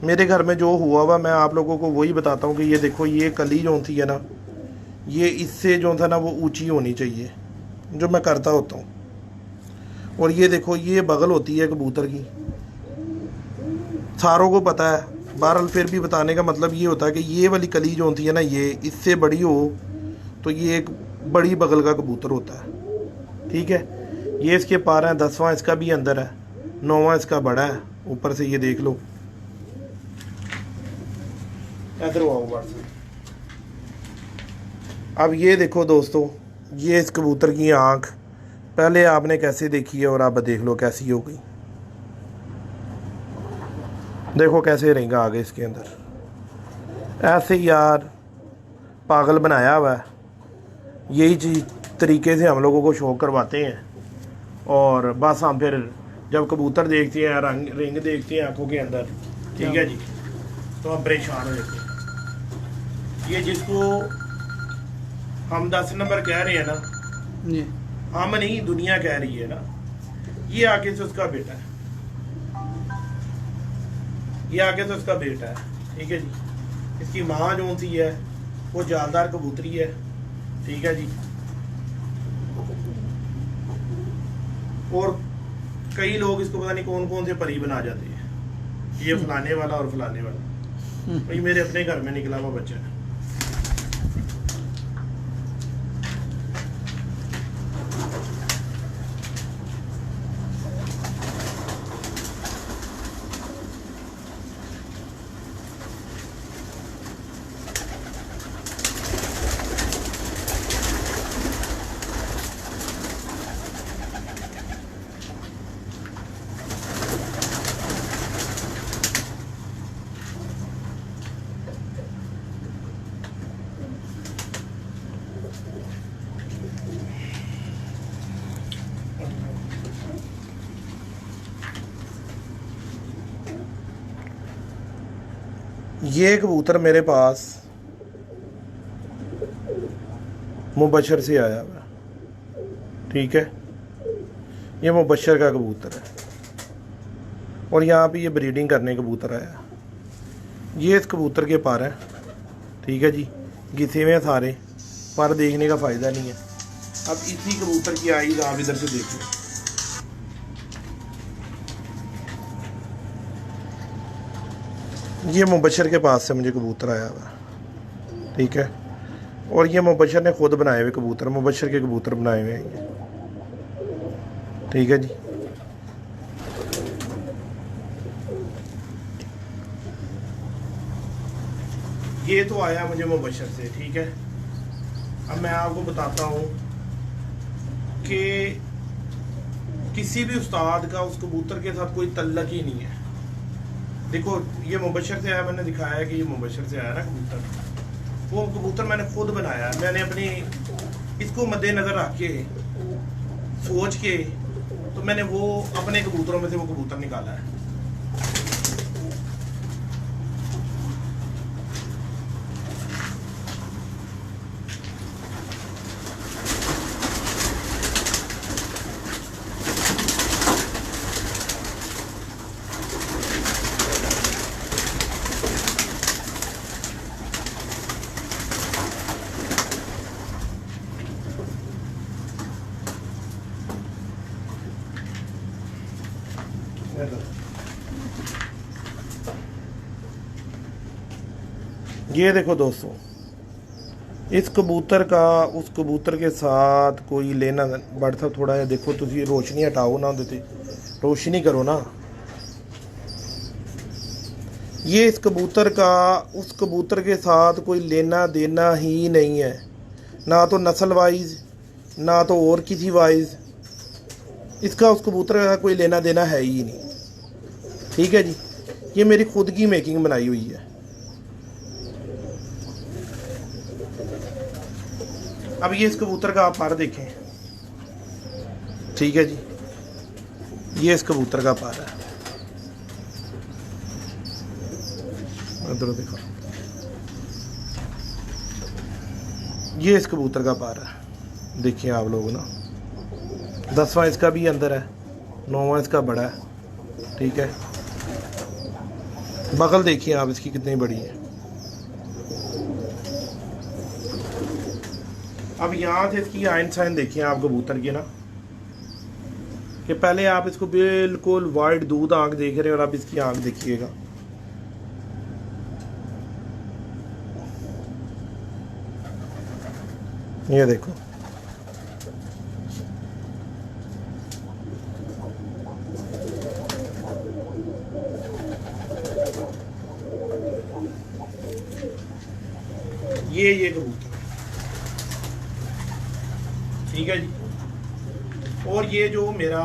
मेरे घर में जो हुआ हुआ मैं आप लोगों को वही बताता हूँ कि ये देखो ये कली जो होती है ना, ये इससे जो था ना वो ऊंची होनी चाहिए, जो मैं करता होता हूँ। और ये देखो ये बगल होती है कबूतर की, सारों को पता है, बहरहाल फिर भी बताने का मतलब ये होता है कि ये वाली कली जो होती है ना, ये इससे बड़ी हो तो ये एक बड़ी बगल का कबूतर होता है। ठीक है, ये इसके पार हैं, 10वां इसका भी अंदर है, 9वां इसका बड़ा है ऊपर से, ये देख लो। इधर आओ बात से। अब ये देखो दोस्तों, ये इस कबूतर की आँख पहले आपने कैसे देखी है और अब देख लो कैसी हो गई। देखो कैसे रहेगा आगे इसके अंदर, ऐसे यार पागल बनाया हुआ है। यही चीज़ तरीके से हम लोगों को शो करवाते हैं और बस हम फिर जब कबूतर देखते हैं, रिंग देखते हैं आंखों के अंदर, ठीक है जी, तो हम परेशान हो जाते हैं। ये जिसको हम 10 नंबर कह रहे हैं ना जी, हम नहीं, दुनिया कह रही है ना, ये आगे से उसका बेटा है, ये आगे से उसका बेटा है। ठीक है जी, इसकी माँ जो सी है वो जालदार कबूतरी है। ठीक है जी, और कई लोग इसको पता नहीं कौन कौन से परी बना जाते हैं, ये फलाने वाला और फलाने वाला। भाई मेरे अपने घर में निकला हुआ बच्चा है। ये कबूतर मेरे पास मुबशर से आया हुआ, ठीक है, ये मुबशर का कबूतर है और यहाँ पे ये ब्रीडिंग करने कबूतर आया। ये इस कबूतर के पर है, ठीक है जी, घिसे हुए सारे पर, देखने का फ़ायदा नहीं है। अब इसी कबूतर की आईज आप इधर से देख लो, ये मुबशर के पास से मुझे कबूतर आया हुआ, ठीक है, और ये मुबशर ने खुद बनाए हुए कबूतर, मुबशर के कबूतर बनाए हुए हैं ये, ठीक है जी। ये तो आया मुझे मुबशर से, ठीक है। अब मैं आपको बताता हूँ कि किसी भी उस्ताद का उस कबूतर के साथ कोई तल्लक ही नहीं है। देखो ये मुबशर से आया, मैंने दिखाया है कि ये मुबशर से आया ना कबूतर, वो कबूतर मैंने खुद बनाया, मैंने अपनी इसको मद्देनज़र रख के सोच के तो मैंने वो अपने कबूतरों में से वो कबूतर निकाला है। ये देखो दोस्तों, इस कबूतर का उस कबूतर के साथ कोई लेना बड़ साहब थोड़ा जिहा देखो, तुसी रोशनी हटाओ ना, उहदे ते रोशनी करो ना। ये इस कबूतर का उस कबूतर के साथ कोई लेना देना ही नहीं है, ना तो नस्ल वाइज ना तो और किसी वाइज, इसका उस कबूतर का कोई लेना देना है ही नहीं। ठीक है जी, ये मेरी खुद की मेकिंग बनाई हुई है। अब ये इस कबूतर का आप पर देखें, ठीक है जी, ये इस कबूतर का पर है, इधर देखो, ये इस कबूतर का पर है। देखिए आप लोग ना, 10वां इसका भी अंदर है, 9वां इसका बड़ा है। ठीक है, बगल देखिए आप इसकी कितनी बड़ी है। अब यहाँ से इसकी आइन साइन देखिए आप कबूतर की ना, कि पहले आप इसको बिल्कुल वाइट दूध आंख देख रहे हैं, और आप इसकी आंख देखिएगा, ये देखो, ये कबूतर, ठीक है जी। और ये जो मेरा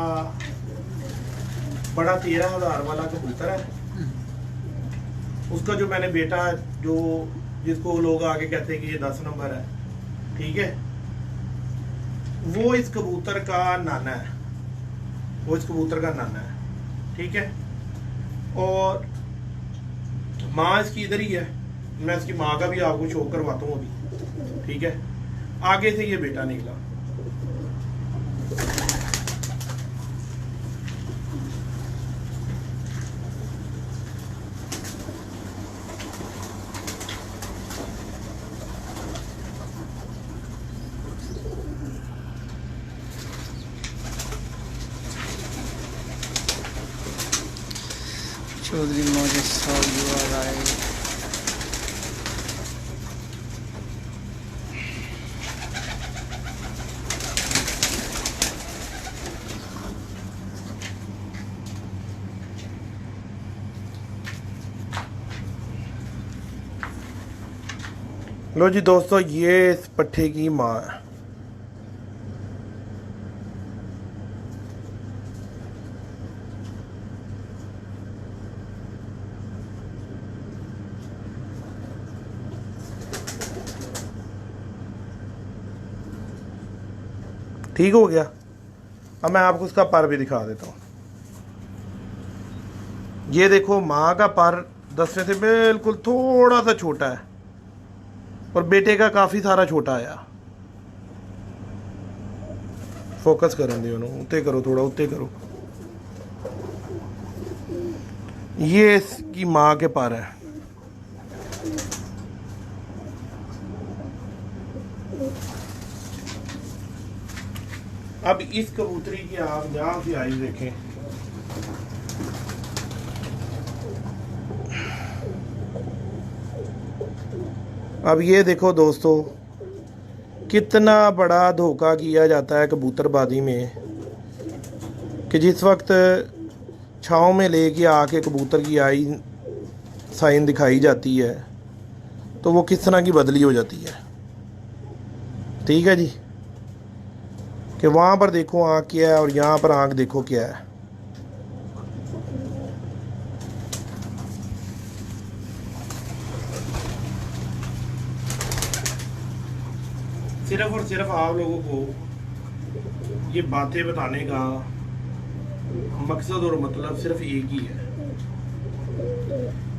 बड़ा 13,000 वाला कबूतर है, उसका जो मैंने बेटा, जो जिसको लोग आगे कहते हैं कि ये 10 नंबर है, ठीक है, वो इस कबूतर का नाना है, वो इस कबूतर का नाना है। ठीक है, और माँ इसकी इधर ही है, मैं इसकी माँ का भी आपको शो करवाता हूँ अभी। ठीक है, आगे से ये बेटा निकला। चौधरी मौजूद साहब यू आर राइट। लो जी दोस्तों, ये इस पट्ठे की माँ है। ठीक हो गया। अब मैं आपको उसका पर भी दिखा देता हूँ। ये देखो, माँ का पर 10वें से बिल्कुल थोड़ा सा छोटा है, और बेटे का काफ़ी सारा छोटा आया। फोकस करें दे, उत्ते करो, थोड़ा उत्ते करो। ये इसकी माँ के पर है। अब इस कबूतरी की आप यहाँ से आई देखें, अब ये देखो दोस्तों, कितना बड़ा धोखा किया जाता है कबूतरबाजी में, कि जिस वक्त छाँव में लेके आके कबूतर की आई साइन दिखाई जाती है, तो वो किस तरह की बदली हो जाती है। ठीक है जी, कि वहाँ पर देखो आँख क्या है, और यहाँ पर आँख देखो क्या है। सिर्फ और सिर्फ आप लोगों को ये बातें बताने का मकसद और मतलब सिर्फ एक ही है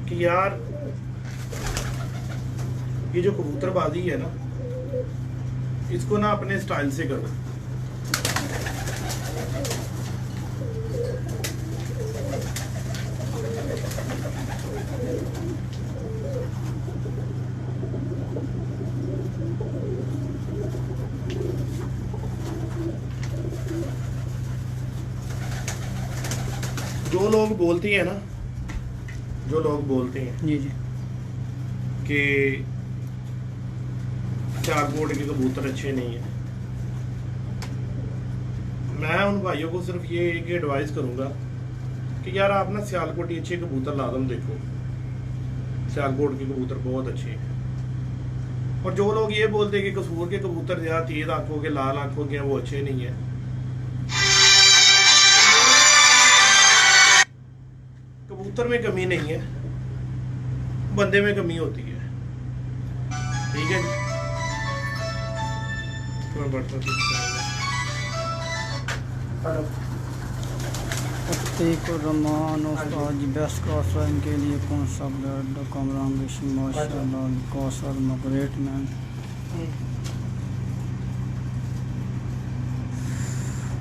कि यार, ये जो कबूतरबाजी है ना, इसको ना अपने स्टाइल से करो। जो लोग बोलते हैं ना, जो लोग बोलते हैं जी जी कि सियालकोट के कबूतर अच्छे नहीं हैं, मैं उन भाइयों को सिर्फ ये एक एडवाइस करूंगा कि यार आप ना सियालकोटी अच्छे कबूतर लाजम देखो, सियालकोट के कबूतर बहुत अच्छे हैं। और जो लोग ये बोलते हैं कि कसूर के कबूतर ज़्यादा तेज आंखों के, लाल आंखों के हैं, वो अच्छे नहीं है। कबूतर में कमी नहीं है, बंदे में कमी होती है। ठीक है जी, थोड़ा बढ़ता हेलो रहमान उस्ताद जी बेस्ट कौसर इनके लिए कौन सा ब्लड कमरांगिश माशाल्लाह कौसर मगरेट मैन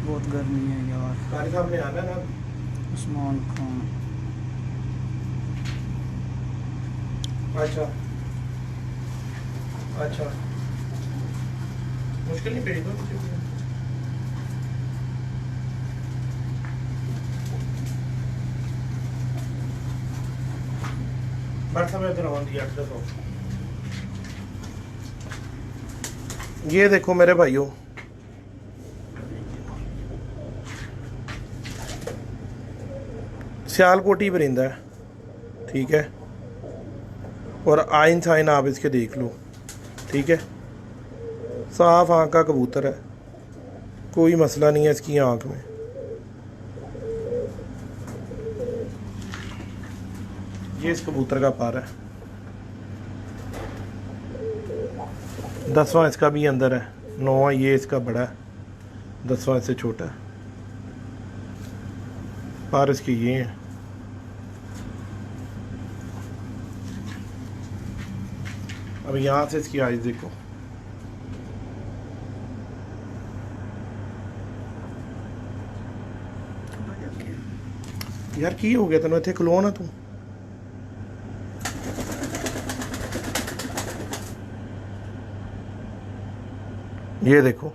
बहुत गर्मी है यार। कारी साहब ने आना ना, उस्मान खान अच्छा अच्छा, मुश्किल नहीं पेश दो। बट समय इधर आवन दिया 800। ये देखो मेरे भाइयों, सियालकोटी परिंदा है, ठीक है, और आइन साइन आप इसके देख लो, ठीक है, साफ आँख का कबूतर है, कोई मसला नहीं है इसकी आँख में। ये इस कबूतर का पार है, 10वां इसका भी अंदर है, 9वां ये इसका बड़ा है, 10वां इससे छोटा है। पार इसके ये हैं। अब यहाँ से इसकी आइज देखो, यार की हो गया तेन इतने खलो ना तू। ये देखो,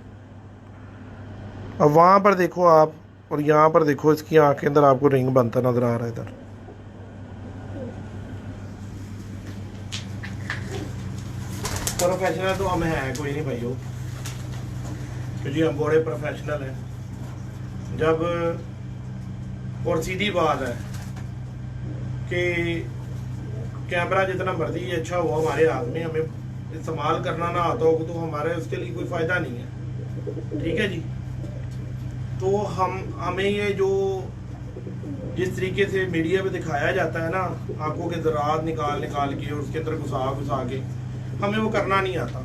अब वहां पर देखो आप, और यहाँ पर देखो, इसकी आंख के अंदर आपको रिंग बनता नजर आ रहा है इधर। प्रोफेशनल तो हम हैं कोई नहीं भाइयों, क्योंकि हम बड़े प्रोफेशनल हैं। जब और सीधी बात है कि कैमरा जितना मर्जी अच्छा हो हमारे हाथ में, हमें इस्तेमाल करना ना आता हो तो हमारे उसके लिए कोई फ़ायदा नहीं है। ठीक है जी, तो हमें ये जो जिस तरीके से मीडिया पे दिखाया जाता है ना, आंखों के ज़रात निकाल निकाल के और उसके अंदर घुसा के, हमें वो करना नहीं आता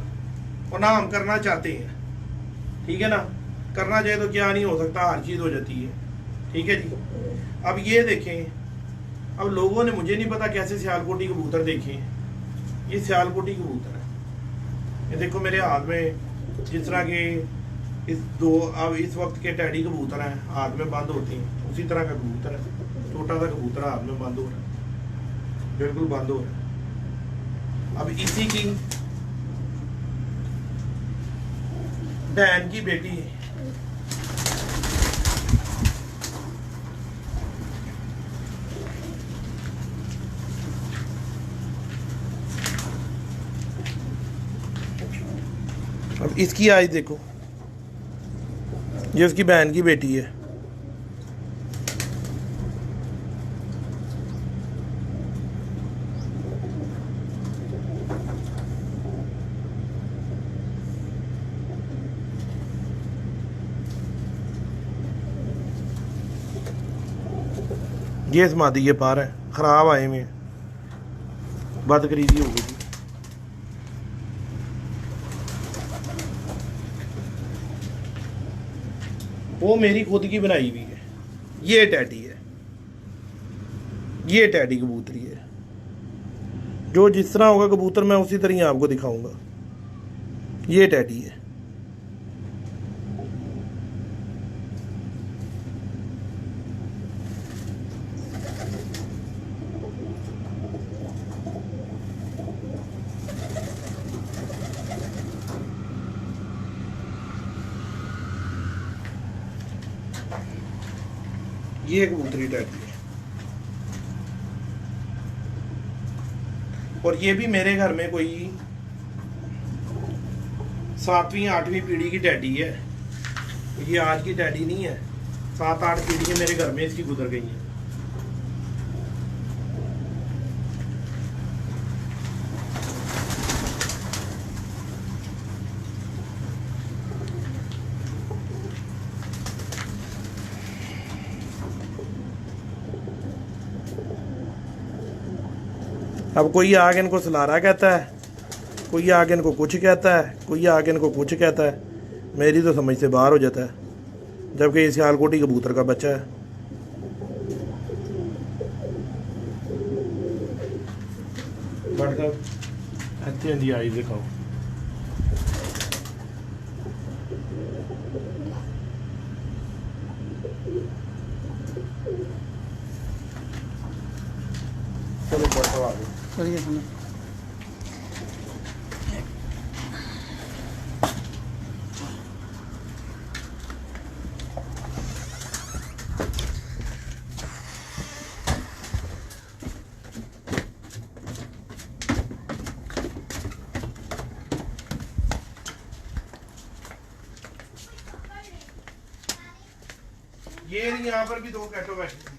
और ना हम करना चाहते हैं। ठीक है ना, करना चाहे तो क्या नहीं हो सकता, हर चीज़ हो जाती है। ठीक है जी, अब ये देखें, अब लोगों ने, मुझे नहीं पता कैसे सियालकोटी कबूतर देखे, ये सियालकोटी कबूतर है। ये देखो मेरे हाथ में, जिस तरह के अब इस वक्त के टैडी कबूतर हैं, हाथ में बंद होती हैं, उसी तरह का कबूतर है, छोटा सा कबूतर हाथ में बंद हो रहा है, बिल्कुल बंद हो रहा है। अब इसी की बहन की बेटी है, अब इसकी आइज देखो, ये उसकी बहन की बेटी है। ये समाधि ये पार है, खराब आए में बदकरीजी हो गई। वो मेरी खुद की बनाई हुई है, ये टैडी है, ये टैडी कबूतरी है। जो जिस तरह होगा कबूतर मैं उसी तरह ही आपको दिखाऊंगा। ये टैडी है, ये कबूतरी टैडी है। और ये भी मेरे घर में कोई 7वीं 8वीं पीढ़ी की डैडी है, ये आज की डैडी नहीं है। 7-8 पीढ़ियाँ मेरे घर में इसकी गुजर गई हैं। अब कोई आगे इनको सलारा कहता है, कोई आगे इनको कुछ कहता है, कोई आगे इनको कुछ कहता है। मेरी तो समझ से बाहर हो जाता है, जबकि ये सियालकोटी कबूतर का बच्चा है। अच्छी जी आई दिखाओ। चलो बढ़ो आगे। चलिए सुनो। ये यहाँ पर भी 2 कैटो बैठे थे।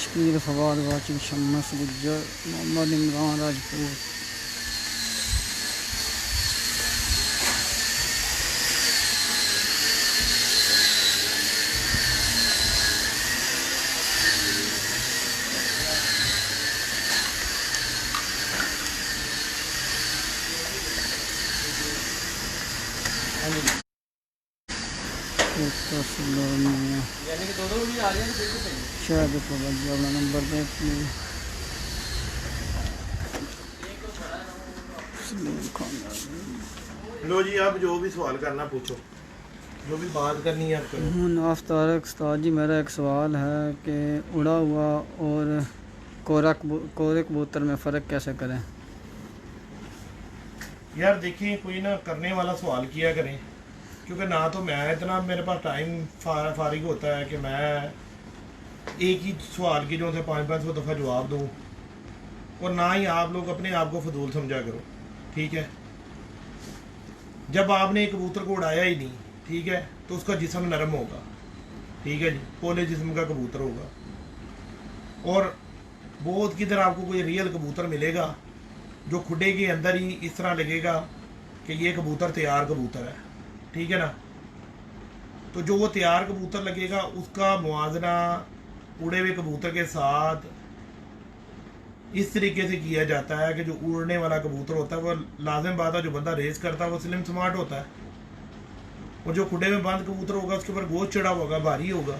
शकील फवाद वाचिक शम्मस गुज्जर मोहम्मद इमरान राजपूत। यानी कि दो भी आ रहे हैं तो बिल्कुल सही है। शायद तो अपना नंबर दे प्लीज। लो जी, आप जो भी सवाल करना पूछो, जो भी बात करनी है आप करो। नाफ तारक उस्ताद जी, मेरा एक सवाल है कि उड़ा हुआ और कोरे कबूतर में फ़र्क कैसे करें? यार देखिए, कोई ना करने वाला सवाल किया करें, क्योंकि ना तो मैं इतना, मेरे पास टाइम फारिग होता है कि मैं एक ही सवाल की जो से 500 दफ़ा जवाब दूँ, और ना ही आप लोग अपने आप को फजूल समझा करो। ठीक है, जब आपने एक कबूतर को उड़ाया ही नहीं, ठीक है, तो उसका जिस्म नरम होगा। ठीक है जी, पोले जिस्म का कबूतर होगा, और बहुत किधर आपको कोई रियल कबूतर मिलेगा जो खुडे के अंदर ही इस तरह लगेगा कि ये कबूतर तैयार कबूतर है। ठीक है ना, तो जो वो तैयार कबूतर लगेगा उसका मुआवजा उड़े हुए कबूतर के साथ इस तरीके से किया जाता है कि जो उड़ने वाला कबूतर होता है वो लाजिम बात है, जो बंदा रेस करता है वो स्लिम स्मार्ट होता है, और जो खुडे में बंद कबूतर होगा उसके ऊपर गोश्त चढ़ा होगा, भारी होगा।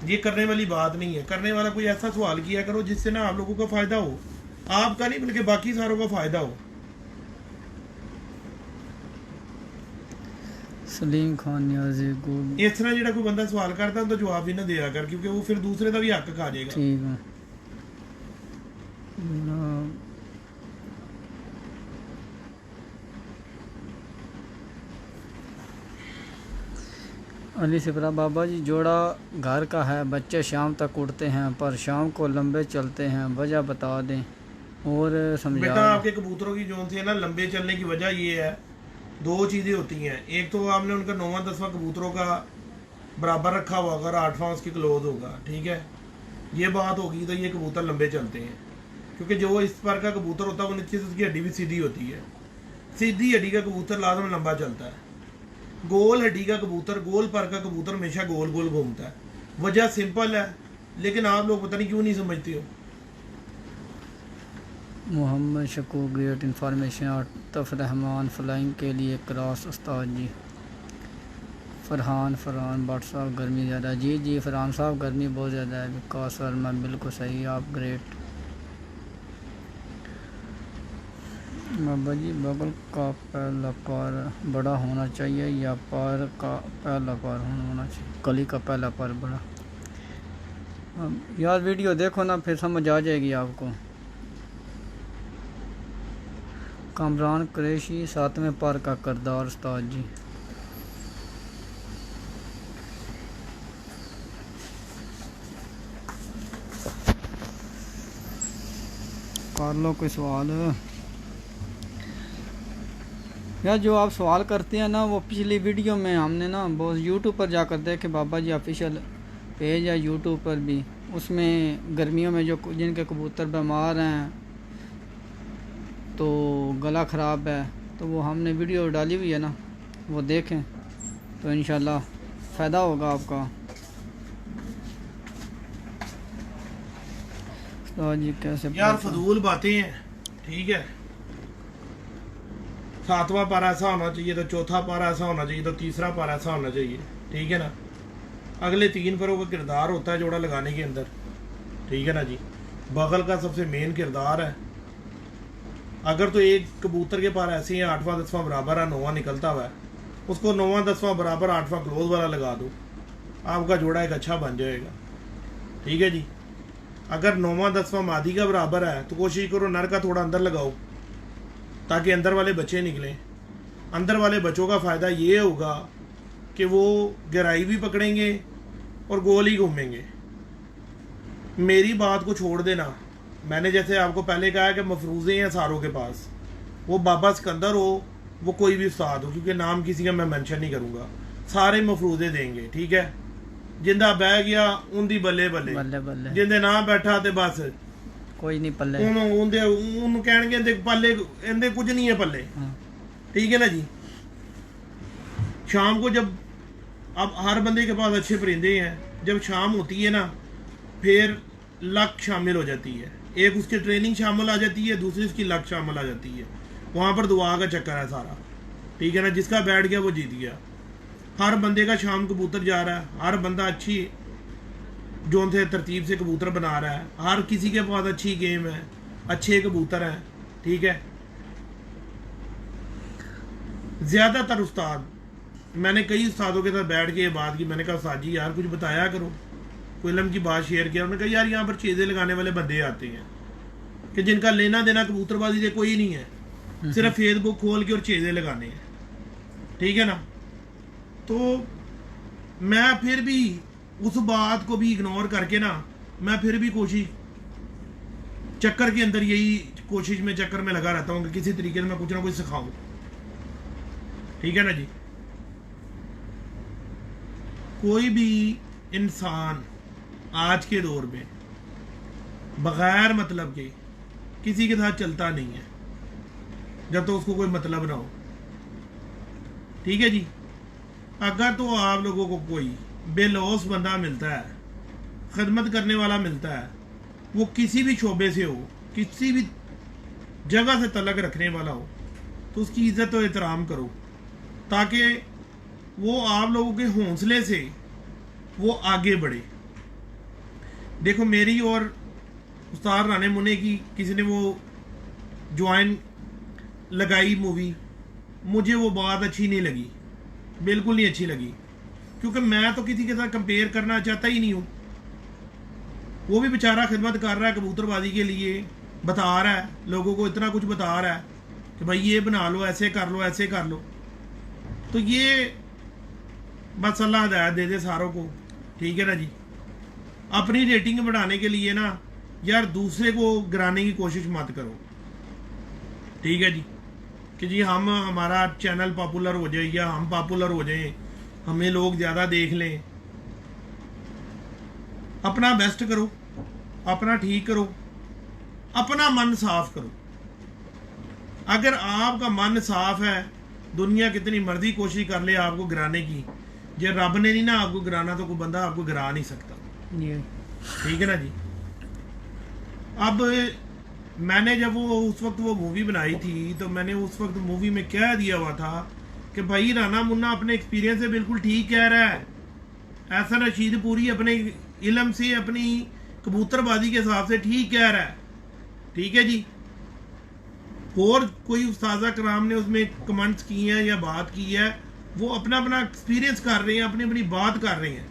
ये करने वाली बात नहीं है। करने वाला कोई ऐसा सवाल किया करो जिससे ना आप लोगों का फायदा हो, आपका नहीं बल्कि बाकी सारों का फायदा हो। सलीम खान नियाजी गुड। इस तरह जो कोई बंदा सवाल करता तो जवाब भी ना दिया कर, क्योंकि वो फिर दूसरे का भी हक खा जाएगा। ठीक है। अली सिपरा बाबा जी, जोड़ा घर का है, बच्चे शाम तक उड़ते हैं पर शाम को लंबे चलते हैं, वजह बता दें और समझा। बेटा, आपके कबूतरों की जो थी ना लंबे चलने की वजह ये है, 2 चीज़ें होती हैं। एक तो आपने उनका 9वां 10वां कबूतरों का बराबर रखा हुआ अगर 8वां उसकी क्लोज होगा। ठीक है, ये बात होगी तो ये कबूतर लंबे चलते हैं, क्योंकि जो इस पर का कबूतर होता है वो नीचे से उसकी हड्डी भी सीधी होती है। सीधी हड्डी का कबूतर लाजम लंबा चलता है। गोल हड्डी का कबूतर, गोल पर का कबूतर हमेशा गोल गोल घूमता है। वजह सिंपल है, लेकिन आप लोग पता नहीं क्यों नहीं समझते हो। मोहम्मद शकू great information. Atif Rahman flying के लिए क्रॉस उस्ताद जी। फरहान व्हाट्सअप गर्मी ज़्यादा। जी जी फरहान साहब, गर्मी बहुत ज़्यादा है। विकास वर्मा बिल्कुल सही, आप ग्रेट। बाबा जी बगल का पहला पार बड़ा होना चाहिए या पार का पहला पार होना चाहिए? कली का पहला पार बड़ा। अब यार वीडियो देखो ना, फिर समझ आ जाएगी आपको। कामरान कुरैशी 7वें पार का किरदार उस्ताद जी। कर लो कोई सवाल। यार जो आप सवाल करते हैं ना, वो पिछली वीडियो में हमने ना बहुत यूट्यूब पर जाकर देखे, बाबा जी ऑफिशियल पेज है यूट्यूब पर भी, उसमें गर्मियों में जो जिनके कबूतर बीमार हैं तो गला ख़राब है, तो वो हमने वीडियो डाली हुई है ना, वो देखें तो इंशाल्लाह फ़ायदा होगा आपका। तो जी कैसे यार फजूल बातें हैं, ठीक है। 7वां पारा ऐसा होना चाहिए, तो चौथा पारा ऐसा होना चाहिए, तो तीसरा पारा ऐसा होना चाहिए, ठीक है ना। अगले 3 परों का किरदार होता है जोड़ा लगाने के अंदर, ठीक है ना जी। बगल का सबसे मेन किरदार है। अगर तो एक कबूतर के पार ऐसे ही 8वां 10वां बराबर है, 9वां निकलता हुआ है, उसको 9वां 10वां बराबर 8वां क्लोज वाला लगा दो, आपका जोड़ा एक अच्छा बन जाएगा, ठीक है जी। अगर 9वां 10वां मादी का बराबर है तो कोशिश करो नर का थोड़ा अंदर लगाओ, ताकि अंदर वाले बच्चे निकलें। अंदर वाले बच्चों का फ़ायदा ये होगा कि वो गहराई भी पकड़ेंगे और गोल ही घूमेंगे। मेरी बात को छोड़ देना, मैंने जैसे आपको पहले कहा कि मफरूज़े हैं सारों के पास, वो बाबा सिकंदर हो, वो कोई भी उस्ताद हो, क्योंकि नाम किसी का मैं मेंशन नहीं करूँगा, सारे मफरूज़े देंगे, ठीक है। जिंदा बह गया उनकी बल्ले बल्ले, बल्ले बल्ले, जिंदे ना बैठा तो बस कोई नहीं पल्ले, उन कहणगे पल्ले इनके कुछ नहीं है पल्ले, ठीक है ना जी। शाम को जब अब हर बंदे के पास अच्छे परिंदे हैं, जब शाम होती है ना फिर लक शामिल हो जाती है, एक उसकी ट्रेनिंग शामिल आ जाती है, दूसरी उसकी लक शामिल आ जाती है। वहाँ पर दुआ का चक्कर है सारा, ठीक है ना। जिसका बैठ गया वो जीत गया। हर बंदे का शाम कबूतर जा रहा है, हर बंदा अच्छी जोन से तरतीब से कबूतर बना रहा है, हर किसी के पास अच्छी गेम है, अच्छे कबूतर हैं, ठीक है। ज़्यादातर उस्ताद, मैंने कई उस्तादों के साथ बैठ के ये बात की, मैंने कहा उस्ताद जी यार कुछ बताया करो, कोई इल्म की बात शेयर किया। उन्होंने कहा यार यहाँ पर चीज़ें लगाने वाले बंदे आते हैं कि जिनका लेना देना कबूतरबाजी से कोई नहीं है, सिर्फ फेसबुक खोल के और चीज़ें लगाने हैं, ठीक है ना। तो मैं फिर भी उस बात को भी इग्नोर करके ना, मैं फिर भी कोशिश चक्कर के अंदर यही कोशिश में चक्कर में लगा रहता हूँ कि किसी तरीके से मैं कुछ ना कुछ सिखाऊं, ठीक है ना जी। कोई भी इंसान आज के दौर में बगैर मतलब के किसी के साथ चलता नहीं है, जब तो उसको कोई मतलब ना हो, ठीक है जी। अगर तो आप लोगों को कोई बेलौस बंदा मिलता है, खिदमत करने वाला मिलता है, वो किसी भी शोबे से हो, किसी भी जगह से तलक रखने वाला हो, तो उसकी इज्जत और एहतराम करो, ताकि वो आप लोगों के हौसले से वो आगे बढ़े। देखो मेरी और उस्ताद राने मुन्ने की किसी ने वो ज्वाइन लगाई मूवी, मुझे वो बात अच्छी नहीं लगी, बिल्कुल नहीं अच्छी लगी, क्योंकि मैं तो किसी के साथ कंपेयर करना चाहता ही नहीं हूँ। वो भी बेचारा खिदमत कर रहा है कबूतरबाजी के लिए, बता रहा है लोगों को, इतना कुछ बता रहा है कि भाई ये बना लो, ऐसे कर लो, ऐसे कर लो। तो ये बस अल्लाह हिदायत दे दे सारों को, ठीक है ना जी। अपनी रेटिंग बढ़ाने के लिए ना यार दूसरे को गिराने की कोशिश मत करो, ठीक है जी, कि जी हम हमारा चैनल पॉपुलर हो जाए या हम पॉपुलर हो जाएं, हमें लोग ज़्यादा देख लें। अपना बेस्ट करो, अपना ठीक करो, अपना मन साफ करो। अगर आपका मन साफ है, दुनिया कितनी मर्जी कोशिश कर ले आपको गिराने की, जब रब ने नहीं ना आपको गिराना तो कोई बंदा आपको गिरा नहीं सकता, ठीक है ना जी। अब मैंने जब वो उस वक्त वो मूवी बनाई थी, तो मैंने उस वक्त मूवी में क्या दिया हुआ था कि भाई राना मुन्ना अपने एक्सपीरियंस से बिल्कुल ठीक कह रहा है, ऐसा रशीद पूरी अपने इल्म से, अपनी कबूतरबाजी के हिसाब से ठीक कह रहा है, ठीक है जी। और कोई उस्ताजा कराम ने उसमें कमेंट्स किए हैं या बात की है, वो अपना अपना एक्सपीरियंस कर रहे हैं, अपनी अपनी बात कर रहे हैं,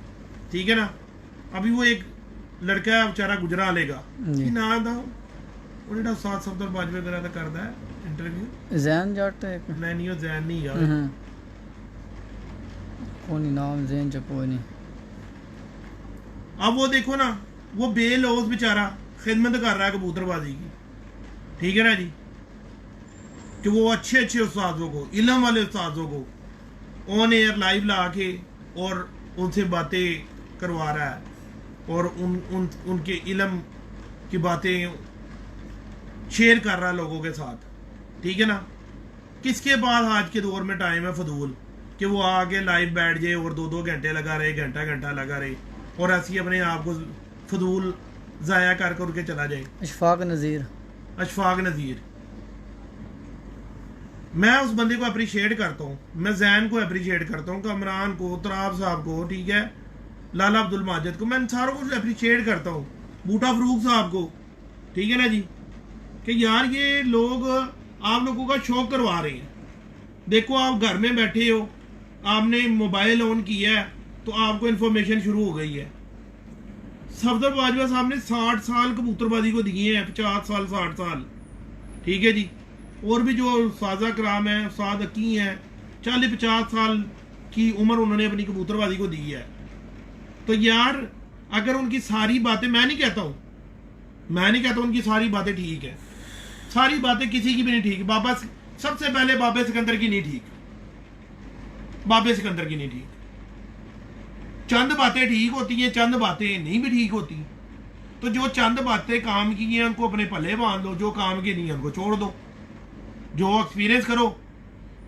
ठीक है ना। अभी वो एक लड़का है बेचारा गुजरा लेगा जी। ना था वो ਜਿਹੜਾ साथ सफदर बाजवे वगैरह का करता है इंटरव्यू जैन जट एक नहीं वो जैन नहीं यार कोई नहीं नाम जैन च कोई नहीं। अब वो देखो ना, वो बेलौस बेचारा खिदमत कर रहा है कबूतरबाजी की, ठीक है ना जी, कि वो अच्छे अच्छे उस्तादों को, इल्म वाले उस्तादों को ऑन एयर लाइव ला के और उनसे बातें करवा रहा है और उनके इल्म की बातें शेयर कर रहा है लोगों के साथ, ठीक है ना। किसके पास आज के दौर में टाइम है फजूल कि वो आके लाइव बैठ जाए और 2-2 घंटे लगा रहे, घंटा घंटा लगा रहे और ऐसी अपने आप को फजूल ज़ाया कर करके चला जाए। अशफाक नज़ीर, अशफाक नज़ीर, मैं उस बंदे को अप्रिशिएट करता हूँ, मैं जैन को अप्रिशिएट करता हूँ, कमरान को, तराब साहब को, ठीक है, लाला अब्दुल माजिद को, मैं सारों को अप्रिशिएट करता हूँ, बूटा फरूक साहब को, ठीक है ना जी, कि यार ये लोग आप लोगों का शौक करवा रहे हैं। देखो आप घर में बैठे हो, आपने मोबाइल ऑन किया है तो आपको इन्फॉर्मेशन शुरू हो गई है। सफदर बाजवा साहब ने 60 साल कबूतरबाजी को दिए हैं, 50 साल 60 साल, ठीक है जी। और भी जो साजा कराम है, उस्ताद अकी हैं, 40-50 साल की उम्र उन्होंने अपनी कबूतरबाजी को दी है। तो यार अगर उनकी सारी बातें, मैं नहीं कहता उनकी सारी बातें ठीक है, सारी बातें किसी की भी नहीं ठीक। सबसे पहले बाबे सिकंदर की नहीं ठीक, बाबे सिकंदर की नहीं ठीक। चंद बातें ठीक होती हैं, चंद बातें नहीं भी ठीक होती। तो जो चंद बातें काम की हैं उनको अपने पल्ले बांध लो, जो काम की नहीं है उनको छोड़ दो। जो एक्सपीरियंस करो,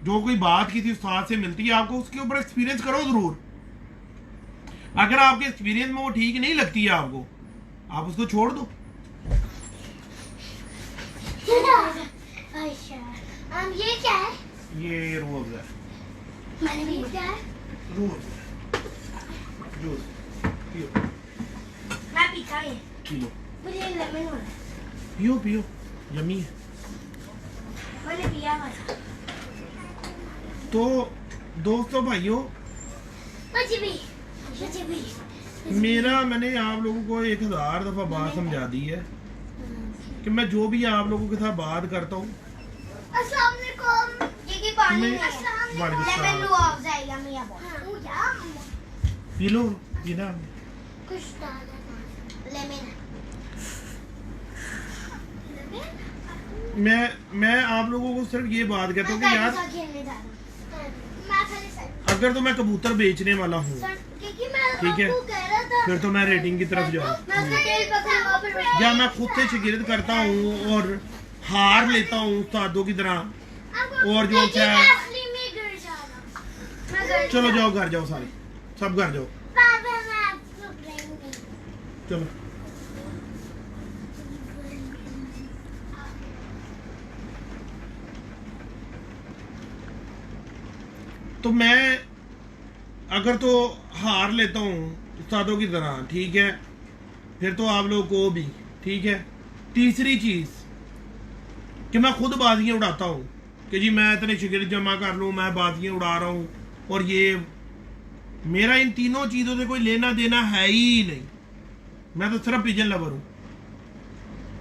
जो कोई बात किसी उस्ताद से मिलती है आपको उसके ऊपर एक्सपीरियंस करो जरूर। अगर आपके एक्सपीरियंस में वो ठीक नहीं लगती है आपको, आप उसको छोड़ दो। ये क्या है? ये रोज है, ये क्या है? रोज जूस पियो मैं पीता है। पियो मुझे लेमन वाला पियो पियो, यम्मी है। मैंने पिया हुआ था। तो दोस्तों भाइयों, मुझे भी मैंने आप लोगों को 1000 दफा बात समझा दी है कि मैं जो भी आप लोगों के साथ बात करता हूँ, अस्सलाम वालेकुम। ये पानी मैं- है। वालेकुम लेमन सलाम। लो ऑफ जाएगा मियां बोल। पी लो पीना। कुछ डाला लेमन। मैं आप लोगों को सिर्फ ये बात कहता हूँ कि यार खेलने जा रहा हूं। मैं पहले सर अगर तो मैं कबूतर बेचने वाला हूँ, क्योंकि मैं ठीक है, आपको कह रहा था फिर तो मैं रेटिंग की तरफ जाऊँ, मैं उसका तेल पकड़ूंगा फिर या मैं खुद से शिगिर्द करता हूँ और हार लेता हूँ उस्तादों की तरह, और जो लेकिन है असली में गिर जाना। मैं गिर चलो जाओ घर जाओ, सारे सब घर जाओ, पापा मैं आपको ब्रेंगी। चलो। तो मैं अगर तो हार लेता हूँ उस्तादों की तरह, ठीक है, फिर तो आप लोगों को भी ठीक है। तीसरी चीज कि मैं खुद बाजियां उड़ाता हूँ कि जी मैं इतने शिगिर्द जमा कर लूँ, मैं बाजियां उड़ा रहा हूँ, और ये मेरा इन तीनों चीजों से कोई लेना देना है ही नहीं। मैं तो सिर्फ पिजन लवर हूँ।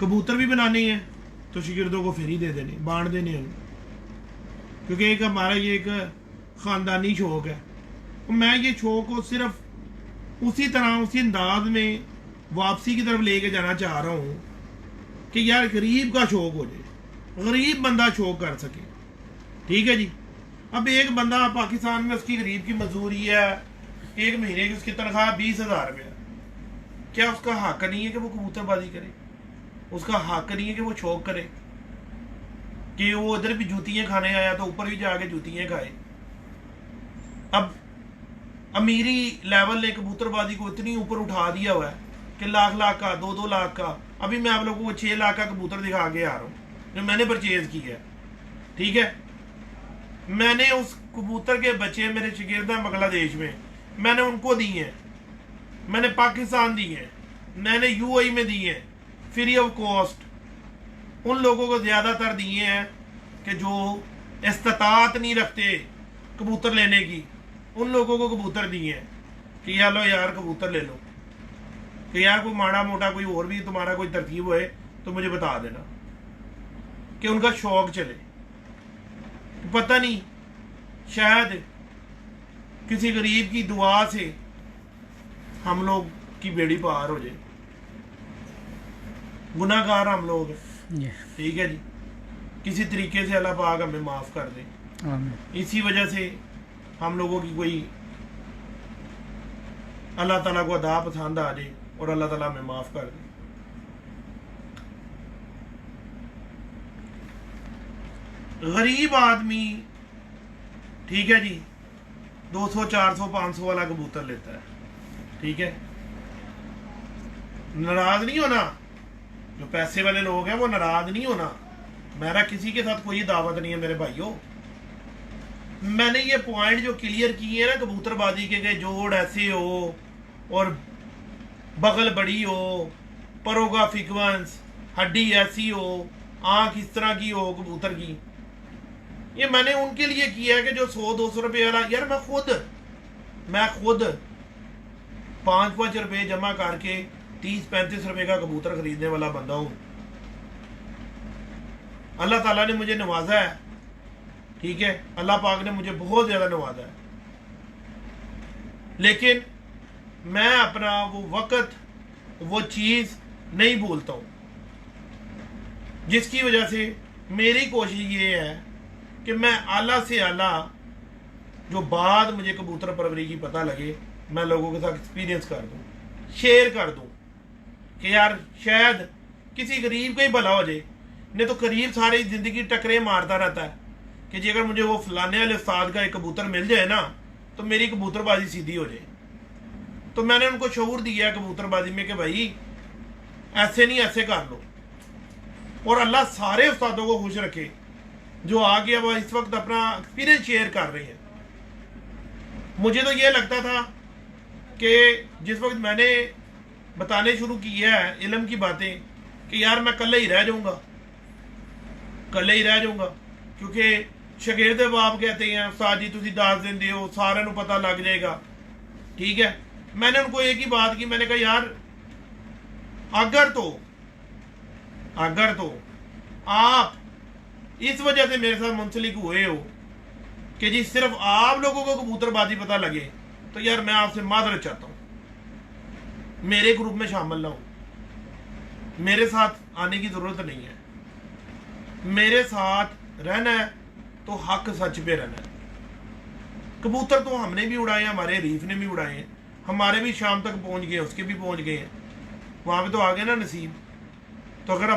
कबूतर भी बनाने हैं तो शिगिर्दों को फिर ही दे देने, बांट देने हैं, क्योंकि एक हमारा ये एक खानदानी शौक है। और मैं ये शौक को सिर्फ उसी तरह, उसी अंदाज में वापसी की तरफ लेके जाना चाह रहा हूँ कि यार गरीब का शौक हो जाए, गरीब बंदा शौक कर सके, ठीक है जी। अब एक बंदा पाकिस्तान में, उसकी गरीब की मजदूरी है, 1 महीने की उसकी तनख्वाह 20,000 रुपया, क्या उसका हक नहीं है कि वो कबूतरबाजी करे? उसका हक नहीं है कि वो शौक करे कि वो इधर भी जूतियां खाने आया तो ऊपर भी जाके जूतियां खाए? अब अमीरी लेवल ने कबूतरबाजी को इतनी ऊपर उठा दिया हुआ है कि लाख का, 2-2 लाख का। अभी मैं आप लोगों को 6 लाख का कबूतर दिखा के आ रहा हूँ जो मैंने परचेज किया है, ठीक है। मैंने उस कबूतर के बच्चे मेरे शिगिर्द हैं बांग्लादेश में, मैंने उनको दिए हैं, मैंने पाकिस्तान दिए हैं, मैंने यूएई में दिए हैं फ्री ऑफ कॉस्ट। उन लोगों को ज़्यादातर दिए हैं कि जो इस्तात नहीं रखते कबूतर लेने की, उन लोगों को कबूतर दिए हैं कि या लो यार कबूतर ले लो, कि यार कोई माड़ा मोटा कोई और भी तुम्हारा कोई तरकीब होए तो मुझे बता देना, कि उनका शौक चले। पता नहीं शायद किसी गरीब की दुआ से हम लोग की बेड़ी पार हो जाए। गुनाहगार हम लोग हैं, जी ठीक है जी, किसी तरीके से अल्लाह पाक हमें माफ कर दे। आमीन। इसी वजह से हम लोगों की कोई अल्लाह ताला को अदा पसंद आ जाए और अल्लाह ताला हमें माफ कर दे। गरीब आदमी, ठीक है जी, 200 400 500 वाला कबूतर लेता है, ठीक है, नाराज नहीं होना। जो पैसे वाले लोग हैं वो नाराज नहीं होना। मेरा किसी के साथ कोई दावत नहीं है मेरे भाइयों। मैंने ये पॉइंट जो क्लियर किए हैं ना कबूतरबाजी के जोड़ ऐसे हो और बगल बड़ी हो, परों का फ्रीक्वेंस, हड्डी ऐसी हो, आंख इस तरह की हो कबूतर की, ये मैंने उनके लिए किया है कि जो 100-200 रुपए वाला, यार मैं खुद 5-5 रुपए जमा करके 30-35 रुपए का कबूतर खरीदने वाला बंदा हूं। अल्लाह ताला ने मुझे नवाजा है, ठीक है, अल्लाह पाक ने मुझे बहुत ज्यादा नवाजा है, लेकिन मैं अपना वो वक्त, वो चीज नहीं भूलता हूं, जिसकी वजह से मेरी कोशिश ये है कि मैं आला से आला जो बाद मुझे कबूतर परवरी की पता लगे, मैं लोगों के साथ एक्सपीरियंस कर दूं, शेयर कर दूं, कि यार शायद किसी गरीब का ही भला हो जाए। नहीं तो गरीब सारी जिंदगी टकरे मारता रहता है कि जी अगर मुझे वो फलाने वाले उस्ताद का एक कबूतर मिल जाए ना तो मेरी कबूतरबाजी सीधी हो जाए। तो मैंने उनको शऊर दिया है कबूतरबाजी में कि भाई ऐसे नहीं, ऐसे कर लो। और अल्लाह सारे उस्तादों को खुश रखे जो आगे अब इस वक्त अपना एक्सपीरियंस शेयर कर रहे हैं। मुझे तो ये लगता था कि जिस वक्त मैंने बताने शुरू किया है इल्म की बातें कि यार मैं कल ही रह जाऊंगा, क्योंकि शगिर्द बाप कहते हैं उस्ताद जी तुसी दस दिन दियो सारे को पता लग जाएगा, ठीक है। मैंने उनको एक ही बात की, मैंने कहा यार अगर तो आप इस वजह से मेरे साथ मुंसलिक हुए हो कि जी सिर्फ आप लोगों को कबूतरबाजी पता लगे, तो यार मैं आपसे माजरत चाहता हूं, मेरे ग्रुप में शामिल ना हो, मेरे साथ आने की जरूरत नहीं है। मेरे साथ रहना है तो हक सच पे रहना है। कबूतर तो हमने भी उड़ाए, हमारे रीफ ने भी उड़ाए हैं, हमारे भी शाम तक पहुंच गए, उसके भी पहुंच गए हैं, वहां पे तो आ गए ना नसीब। तो अगर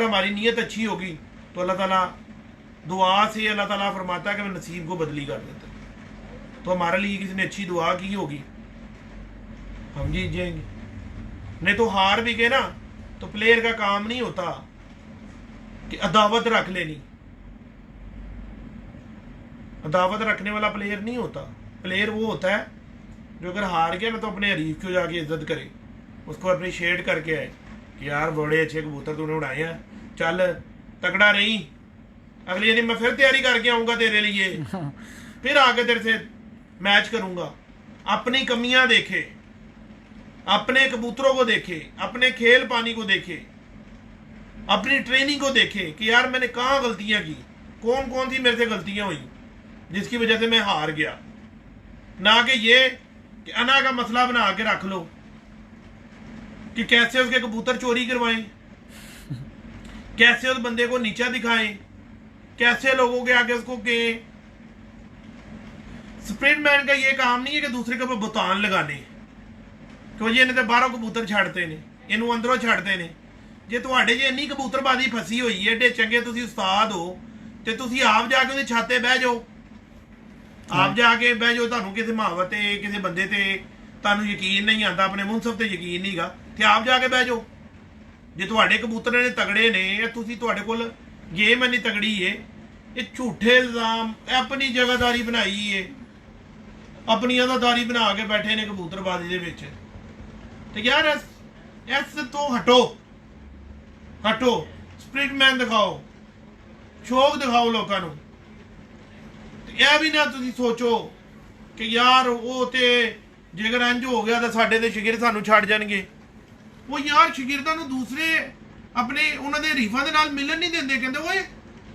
हमारी नीयत अच्छी होगी तो अल्लाह ताला दुआ से अल्लाह ताला फरमाता है कि मैं नसीब को बदली कर देता हूं। तो हमारे लिए किसी ने अच्छी दुआ की होगी, हम जीत जाएंगे। नहीं तो हार भी गए ना तो प्लेयर का काम नहीं होता कि अदावत रख लेनी, अदावत रखने वाला प्लेयर नहीं होता। प्लेयर वो होता है जो अगर हार गया ना तो अपने हरीफ को जाके इज्जत करे, उसको अप्रिशिएट करके आए कि यार बड़े अच्छे कबूतर तूने उड़ाए हैं, चल तगड़ा रही, अगली दिन मैं फिर तैयारी करके आऊंगा तेरे लिए, फिर आके तेरे से मैच करूंगा। अपनी कमियां देखे, अपने कबूतरों को देखे, अपने खेल पानी को देखे, अपनी ट्रेनिंग को देखे कि यार मैंने कहाँ गलतियां की, कौन कौन सी मेरे से गलतियां हुई जिसकी वजह से मैं हार गया। ना कि ये कि अना का मसला बना के रख लो कि कैसे उसके कबूतर चोरी करवाएं, कैसे उस बंदे को नीचा दिखाएं, कैसे लोगों के आगे उसको कहें। स्प्रिंटमैन का ये काम नहीं है कि दूसरे के ऊपर बुतान लगाने कि जी इन्हें तो बाहरों कबूतर छाड़ते ने, इनू अंदरों छाड़ते ने। जे तुहाडे जे इन्नी कबूतरबाजी फसी हुई है, एडे चंगे तुसी उस्ताद हो ते तुसी आप जाके ਉਹਦੀ ਛੱਤ ਤੇ ਬਹਿ ਜਾਓ, आप जाके बह जाओ। ਤੁਹਾਨੂੰ ਕਿਸੇ ਮੁਹਾਵਤ ਤੇ ਕਿਸੇ ਬੰਦੇ ਤੇ ਤੁਹਾਨੂੰ ਯਕੀਨ ਨਹੀਂ ਆਂਦਾ, ਆਪਣੇ ਮੁਨਸਫ ਤੇ ਯਕੀਨ ਨਹੀਂਗਾ ਤੇ ਆਪ ਜਾ ਕੇ ਬਹਿ ਜਾਓ। ਜੇ ਤੁਹਾਡੇ ਕਬੂਤਰ ਨੇ ਤਗੜੇ ਨੇ, ਤੁਸੀਂ ਤੁਹਾਡੇ ਕੋਲ ਗੇਮ ਇੰਨੀ ਤਗੜੀ ਏ, ਇਹ ਝੂਠੇ ਇਲਜ਼ਾਮ, ਆਪਣੀ ਜਗ੍ਹਾਦਾਰੀ ਬਣਾਈ ਏ, ਆਪਣੀ ਅਦਾਦਾਰੀ ਬਣਾ ਕੇ ਬੈਠੇ ਨੇ ਕਬੂਤਰਬਾਜ਼ੀ ਦੇ ਵਿੱਚ। ਤੇ ਯਾਰ ਇਸ ਤੋਂ ਹਟੋ, ਸਪਿਰਿਟਮੈਨ ਦਿਖਾਓ, ਸ਼ੌਕ ਦਿਖਾਓ ਲੋਕਾਂ ਨੂੰ। ਤੇ ਇਹ ਵੀ ਨਾ ਤੁਸੀਂ ਸੋਚੋ ਕਿ ਯਾਰ ਉਹ ਤੇ ਜੇਕਰ ਇੰਜ ਹੋ ਗਿਆ ਤਾਂ ਸਾਡੇ ਦੇ ਸ਼ਾਗਿਰਦ ਸਾਨੂੰ ਛੱਡ ਜਾਣਗੇ। ਉਹ ਯਾਰ ਸ਼ਾਗਿਰਦਾਂ ਨੂੰ ਦੂਸਰੇ ਆਪਣੇ ਉਹਨਾਂ ਦੇ ਰੀਫਾਂ ਦੇ ਨਾਲ ਮਿਲਣ ਨਹੀਂ ਦਿੰਦੇ। ਕਹਿੰਦੇ ਓਏ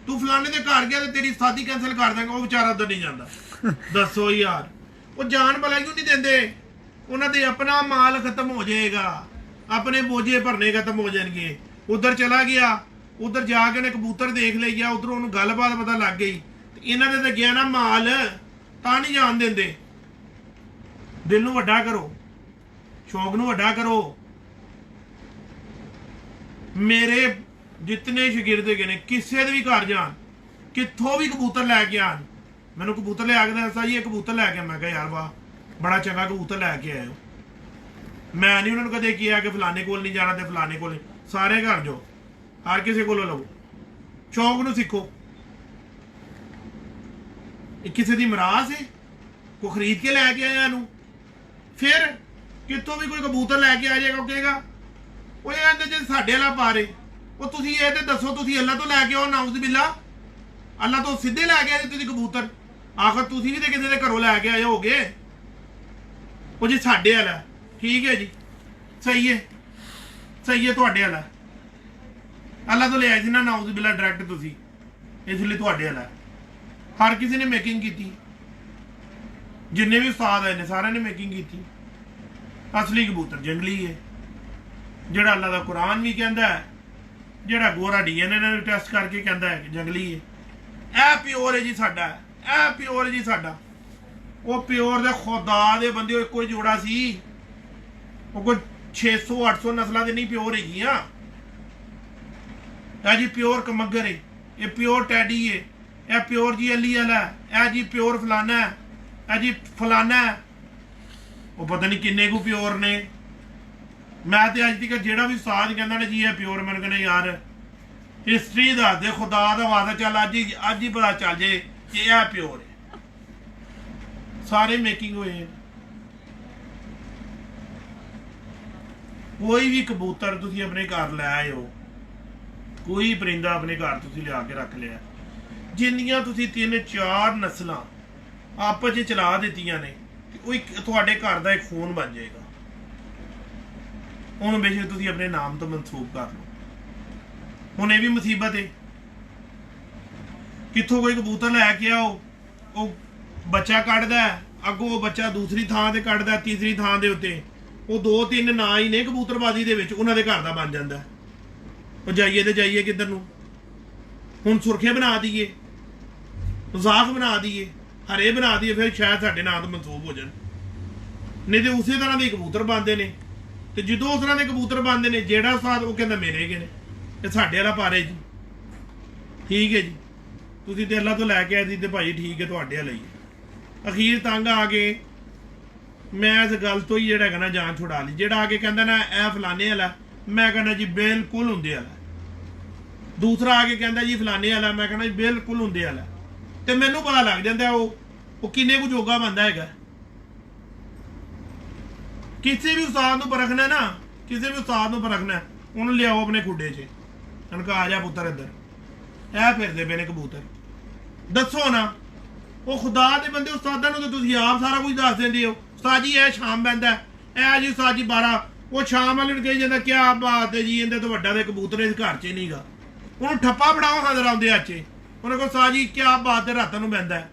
ਤੂੰ ਫਲਾਣੇ ਦੇ ਘਰ ਗਿਆ ਤੇ ਤੇਰੀ ਸਾਦੀ ਕੈਂਸਲ ਕਰ ਦਾਂਗਾ। ਉਹ ਵਿਚਾਰਾ ਉਧਰ ਨਹੀਂ ਜਾਂਦਾ। ਦੱਸੋ ਯਾਰ, ਉਹ ਜਾਣ ਭਲਾ ਕਿਉਂ ਨਹੀਂ ਦਿੰਦੇ? ਉਹਨਾਂ ਦੇ ਆਪਣਾ ਮਾਲ ਖਤਮ ਹੋ ਜਾਏਗਾ, ਆਪਣੇ ਬੋਝੇ ਭਰਨੇ ਖਤਮ ਹੋ ਜਾਣਗੇ। ਉਧਰ ਚਲਾ ਗਿਆ, ਉਧਰ ਜਾ ਕੇ ਉਹਨੇ ਕਬੂਤਰ ਦੇਖ ਲਿਆ, ਉਧਰੋਂ ਉਹਨੂੰ ਗੱਲਬਾਤ ਪਤਾ ਲੱਗ ਗਈ ਤੇ ਇਹਨਾਂ ਦੇ ਤਾਂ ਗਿਆ ਨਾ ਮਾਲ, ਤਾਂ ਨਹੀਂ ਜਾਣ ਦਿੰਦੇ। ਦਿਲ ਨੂੰ ਵੱਡਾ ਕਰੋ, ਸ਼ੌਕ ਨੂੰ ਵੱਡਾ ਕਰੋ। ਮੇਰੇ ਜਿਤਨੇ ਸ਼ਾਗਿਰਦ ਹੈਗੇ ਨੇ, ਕਿਸੇ ਦੇ ਵੀ ਘਰ ਜਾਣ, ਕਿੱਥੋਂ ਵੀ ਕਬੂਤਰ ਲੈ ਕੇ ਆਣ, ਮੈਨੂੰ ਕਬੂਤਰ ਲਿਆ ਕੇ ਦੱਸਦਾ ਜੀ ਇਹ ਕਬੂਤਰ ਲੈ ਕੇ। ਮੈਂ ਕਿਹਾ ਯਾਰ ਵਾਹ, ਬੜਾ ਚੰਗਾ ਕਬੂਤਰ ਲੈ ਕੇ ਆਏ ਹੋ। ਮੈਂ ਨਹੀਂ ਉਹਨਾਂ ਨੂੰ ਕਦੇ ਕਿਹਾ ਕਿ ਫਲਾਣੇ ਕੋਲ ਨਹੀਂ ਜਾਣਾ ਤੇ ਫਲਾਣੇ ਕੋਲ। ਸਾਰੇ ਘਰ ਜਾਓ, ਹਰ ਕਿਸੇ ਕੋਲੋਂ ਲਵੋ। ਸ਼ੌਕ ਨੂੰ ਸਿੱਖੋ। ਇਹ ਕਿਸੇ ਦੀ ਮਰਾਸ ਹੈ? ਕੋਈ ਖਰੀਦ ਕੇ ਲੈ ਕੇ ਆਇਆ ਇਹਨੂੰ? ਫਿਰ ਕਿੱਥੋਂ ਵੀ ਕੋਈ ਕਬੂਤਰ ਲੈ ਕੇ ਆ ਜਾਏਗਾ, ਉਹ ਕਹੇਗਾ ਉਹ ਇਹਦੇ ਚ ਸਾਡੇ ਵਾਲਾ ਪਾ ਰਹੇ। ਉਹ ਤੁਸੀਂ ਇਹ ਤੇ ਦੱਸੋ, ਤੁਸੀਂ ਅੱਲਾ ਤੋਂ ਲੈ ਕੇ ਆਓ, ਨਾਉਜ਼ ਬਿੱਲਾ, ਅੱਲਾ ਤੋਂ ਸਿੱਧੇ ਲੈ ਕੇ ਆਏ ਤੁਸੀਂ ਕਬੂਤਰ। ਆਖਰ ਤੁਸੀਂ ਵੀ ਤੇ ਕਿਸੇ ਦੇ ਘਰੋਂ ਲੈ ਕੇ ਆਏ ਹੋਗੇ। ਉਹ ਜੀ ਸਾਡੇ ਵਾਲਾ, ਠੀਕ ਹੈ ਜੀ, ਸਹੀ ਹੈ, ਸਹੀ ਹੈ, ਤੁਹਾਡੇ ਵਾਲਾ। ਅੱਲਾ ਤੋਂ ਲਿਆ ਸੀ ਨਾ ਨਾਉਜ਼ ਬਿੱਲਾ ਡਾਇਰੈਕਟ ਤੁਸੀਂ, ਇਸ ਲਈ ਤੁਹਾਡੇ ਵਾਲਾ। ਹਰ ਕਿਸੇ ਨੇ ਮੇਕਿੰਗ ਕੀਤੀ, ਜਿੰਨੇ ਵੀ ਉਸਤਾਦ ਆਏ ਨੇ ਸਾਰਿਆਂ ਨੇ ਮੇਕਿੰਗ ਕੀਤੀ। ਅਸਲੀ ਕਬੂਤਰ ਜੰਗਲੀ ਹੈ, ਜਿਹੜਾ ਅੱਲਾ ਦਾ ਕੁਰਾਨ ਵੀ ਕਹਿੰਦਾ ਹੈ, ਜਿਹੜਾ ਗੋਰਾ DNA ਨਾਲ ਟੈਸਟ ਕਰਕੇ ਕਹਿੰਦਾ ਹੈ ਕਿ ਜੰਗਲੀ ਹੈ। ਇਹ ਪਿਓਰ ਹੈ ਜੀ ਸਾਡਾ, ਇਹ ਪਿਓਰ ਹੈ ਜੀ ਸਾਡਾ। ਉਹ ਪਿਓਰ ਦੇ ਖੁਦਾ ਦੇ ਬੰਦੇ ਇੱਕੋ ਹੀ ਜੋੜਾ ਸੀ। ਉਹ ਕੋਈ 600-800 ਨਸਲਾਂ ਦੇ ਨਹੀਂ ਪਿਓਰ ਹੈਗੀਆਂ। ਇਹ ਜੀ ਪਿਓਰ ਕਮੱਗਰ ਹੈ, ਇਹ ਪਿਓਰ ਟੈਡੀ ਹੈ, ਇਹ ਪਿਓਰ ਜੀ ਅਲੀ ਵਾਲਾ, ਇਹ ਜੀ ਪਿਓਰ ਫਲਾਨਾ ਹੈ, ਇਹ ਜੀ ਫਲਾਨਾ ਹੈ। ਉਹ ਪਤਾ ਨਹੀਂ ਕਿੰਨੇ ਕੁ ਪਿਓਰ ਨੇ। ਮੈਂ ਤੇ ਅੱਜ ਤੱਕ ਜਿਹੜਾ ਵੀ ਸਾਜ ਕਹਿੰਦਾ ਨੇ ਜੀ ਇਹ ਪਿਓਰ, ਮੈਨੂੰ ਕਹਿੰਦਾ ਯਾਰ ਹਿਸਟਰੀ ਦੱਸ ਦੇ, ਖੁਦਾ ਦਾ ਵਾਦਾ, ਚੱਲ ਅੱਜ ਹੀ ਪਤਾ ਚੱਲ ਜੇ ਕਿ ਇਹ ਪਿਓਰ ਹੈ। ਸਾਰੇ ਮੇਕਿੰਗ ਹੋਏ। ਕੋਈ ਵੀ ਕਬੂਤਰ ਤੁਸੀਂ ਆਪਣੇ ਘਰ ਲੈ ਆਏ ਹੋ, ਕੋਈ ਪਰਿੰਦਾ ਆਪਣੇ ਘਰ ਤੁਸੀਂ ਲਿਆ ਕੇ ਰੱਖ ਲਿਆ, ਜਿੰਨੀਆਂ ਤੁਸੀਂ 3-4 ਨਸਲਾਂ ਆਪਸ 'ਚ ਚਲਾ ਦਿੱਤੀਆਂ ਨੇ, ਉਹ ਤੁਹਾਡੇ ਘਰ ਦਾ ਇੱਕ ਖੂਨ ਬਣ ਜਾਏਗਾ। ਉਹਨੂੰ ਬੇਸ਼ੱਕ ਤੁਸੀਂ ਆਪਣੇ ਨਾਮ ਤੋਂ ਮਨਸੂਬ ਕਰ ਲਓ। ਹੁਣ ਇਹ ਵੀ ਮੁਸੀਬਤ ਹੈ, ਕਿੱਥੋਂ ਕੋਈ ਕਬੂਤਰ ਲੈ ਕੇ ਆਓ, ਉਹ ਬੱਚਾ ਕੱਢਦਾ, ਅੱਗੋਂ ਉਹ ਬੱਚਾ ਦੂਸਰੀ ਥਾਂ ਤੇ ਕੱਢਦਾ, ਤੀਸਰੀ ਥਾਂ ਦੇ ਉੱਤੇ ਉਹ 2-3 ਨਾਂ ਹੀ ਨੇ ਕਬੂਤਰਬਾਜ਼ੀ ਦੇ ਵਿੱਚ, ਉਹਨਾਂ ਦੇ ਘਰ ਦਾ ਬਣ ਜਾਂਦਾ। ਉਹ ਜਾਈਏ ਤੇ ਜਾਈਏ ਕਿੱਧਰ ਨੂੰ? ਹੁਣ ਸੁਰਖੇ ਬਣਾ ਦਈਏ, ਮਜ਼ਾਕ ਬਣਾ ਦਈਏ, ਹਰੇ ਬਣਾ ਦਈਏ, ਫਿਰ ਸ਼ਾਇਦ ਸਾਡੇ ਨਾਂ ਤੋਂ ਮਨਸੂਬ ਹੋ ਜਾਣ। ਨਹੀਂ ਤੇ ਉਸੇ ਤਰ੍ਹਾਂ ਦੇ ਕਬੂਤਰ ਬਣਦੇ ਨੇ। ਤੇ ਜਦੋਂ ਉਸ ਤਰ੍ਹਾਂ ਦੇ ਕਬੂਤਰ ਬਣਦੇ ਨੇ, ਜਿਹੜਾ ਸਾਥ ਉਹ ਕਹਿੰਦਾ ਮੇਰੇ ਹੈਗੇ ਨੇ, ਇਹ ਸਾਡੇ ਵਾਲਾ ਪਾਰੇ ਜੀ, ਠੀਕ ਹੈ ਜੀ, ਤੁਸੀਂ ਤੇ ਅੱਲਾ ਤੋਂ ਲੈ ਕੇ ਆਏ ਸੀ ਤੇ ਭਾਈ ਠੀਕ ਹੈ, ਤੁਹਾਡੇ ਵਾਲਾ ਹੀ। ਅਖੀਰ ਤੰਗ ਆ ਕੇ ਮੈਂ ਇਸ ਗੱਲ ਤੋਂ ਹੀ ਜਿਹੜਾ ਹੈਗਾ ਨਾ ਜਾਨ ਛੁਡਾ ਲਈ। ਜਿਹੜਾ ਆ ਕੇ ਕਹਿੰਦਾ ਨਾ ਇਹ ਫਲਾਣੇ ਵਾਲਾ, ਮੈਂ ਕਹਿੰਦਾ ਜੀ ਬਿਲਕੁਲ ਹੁੰਦੇ ਵਾਲਾ। ਦੂਸਰਾ ਆ ਕੇ ਕਹਿੰਦਾ ਜੀ ਫਲਾਣੇ ਵਾਲਾ, ਮੈਂ ਕਹਿੰਦਾ ਜੀ ਬਿਲਕੁਲ ਹੁੰਦੇ ਵਾਲਾ। ਤੇ ਮੈਨੂੰ ਪਤਾ ਲੱਗ ਜਾਂਦਾ ਉਹ ਕਿੰਨੇ ਕੁ ਜੋਗਾ ਬੰਦਾ ਹੈਗਾ। ਕਿਸੇ ਵੀ ਉਸਤਾਦ ਨੂੰ ਪਰਖਣਾ ਨਾ, ਕਿਸੇ ਵੀ ਉਸਤਾਦ ਨੂੰ ਪਰਖਣਾ, ਉਹਨੂੰ ਲਿਆਓ ਆਪਣੇ ਖੁੱਡੇ 'ਚ, ਅਨਕਾ ਆ ਜਾ ਪੁੱਤਰ ਇੱਧਰ, ਇਹ ਫਿਰਦੇ ਪਏ ਨੇ ਕਬੂਤਰ, ਦੱਸੋ ਨਾ। ਉਹ ਖੁਦਾ ਦੇ ਬੰਦੇ ਉਸਤਾਦਾਂ ਨੂੰ ਤਾਂ ਤੁਸੀਂ ਆਪ ਸਾਰਾ ਕੁਝ ਦੱਸ ਦਿੰਦੇ ਹੋ। ਉਸਤਾਦ ਜੀ ਇਹ ਸ਼ਾਮ ਪੈਂਦਾ, ਇਹ ਜੀ ਉਸਤਾਦ ਜੀ 12, ਉਹ ਸ਼ਾਮ ਵਾਲੇ ਨੂੰ ਕਹੀ ਜਾਂਦਾ ਕਿਆ ਬਾਤ ਹੈ ਜੀ, ਇਹਦੇ ਤੋਂ ਵੱਡਾ ਤੇ ਕਬੂਤਰ ਇਸ ਘਰ 'ਚ ਨਹੀਂਗਾ। ਉਹਨੂੰ ਠੱਪਾ ਫੜਾਓ ਹਾਜ਼ਰ ਆਉਂਦੇ ਅੱਜ, ਉਹਨੇ ਕਹੋ ਉਸਤਾਦ ਜੀ ਕਿਆ ਬਾਤ ਹੈ, ਰਾਤਾਂ ਨੂੰ ਪੈਂਦਾ,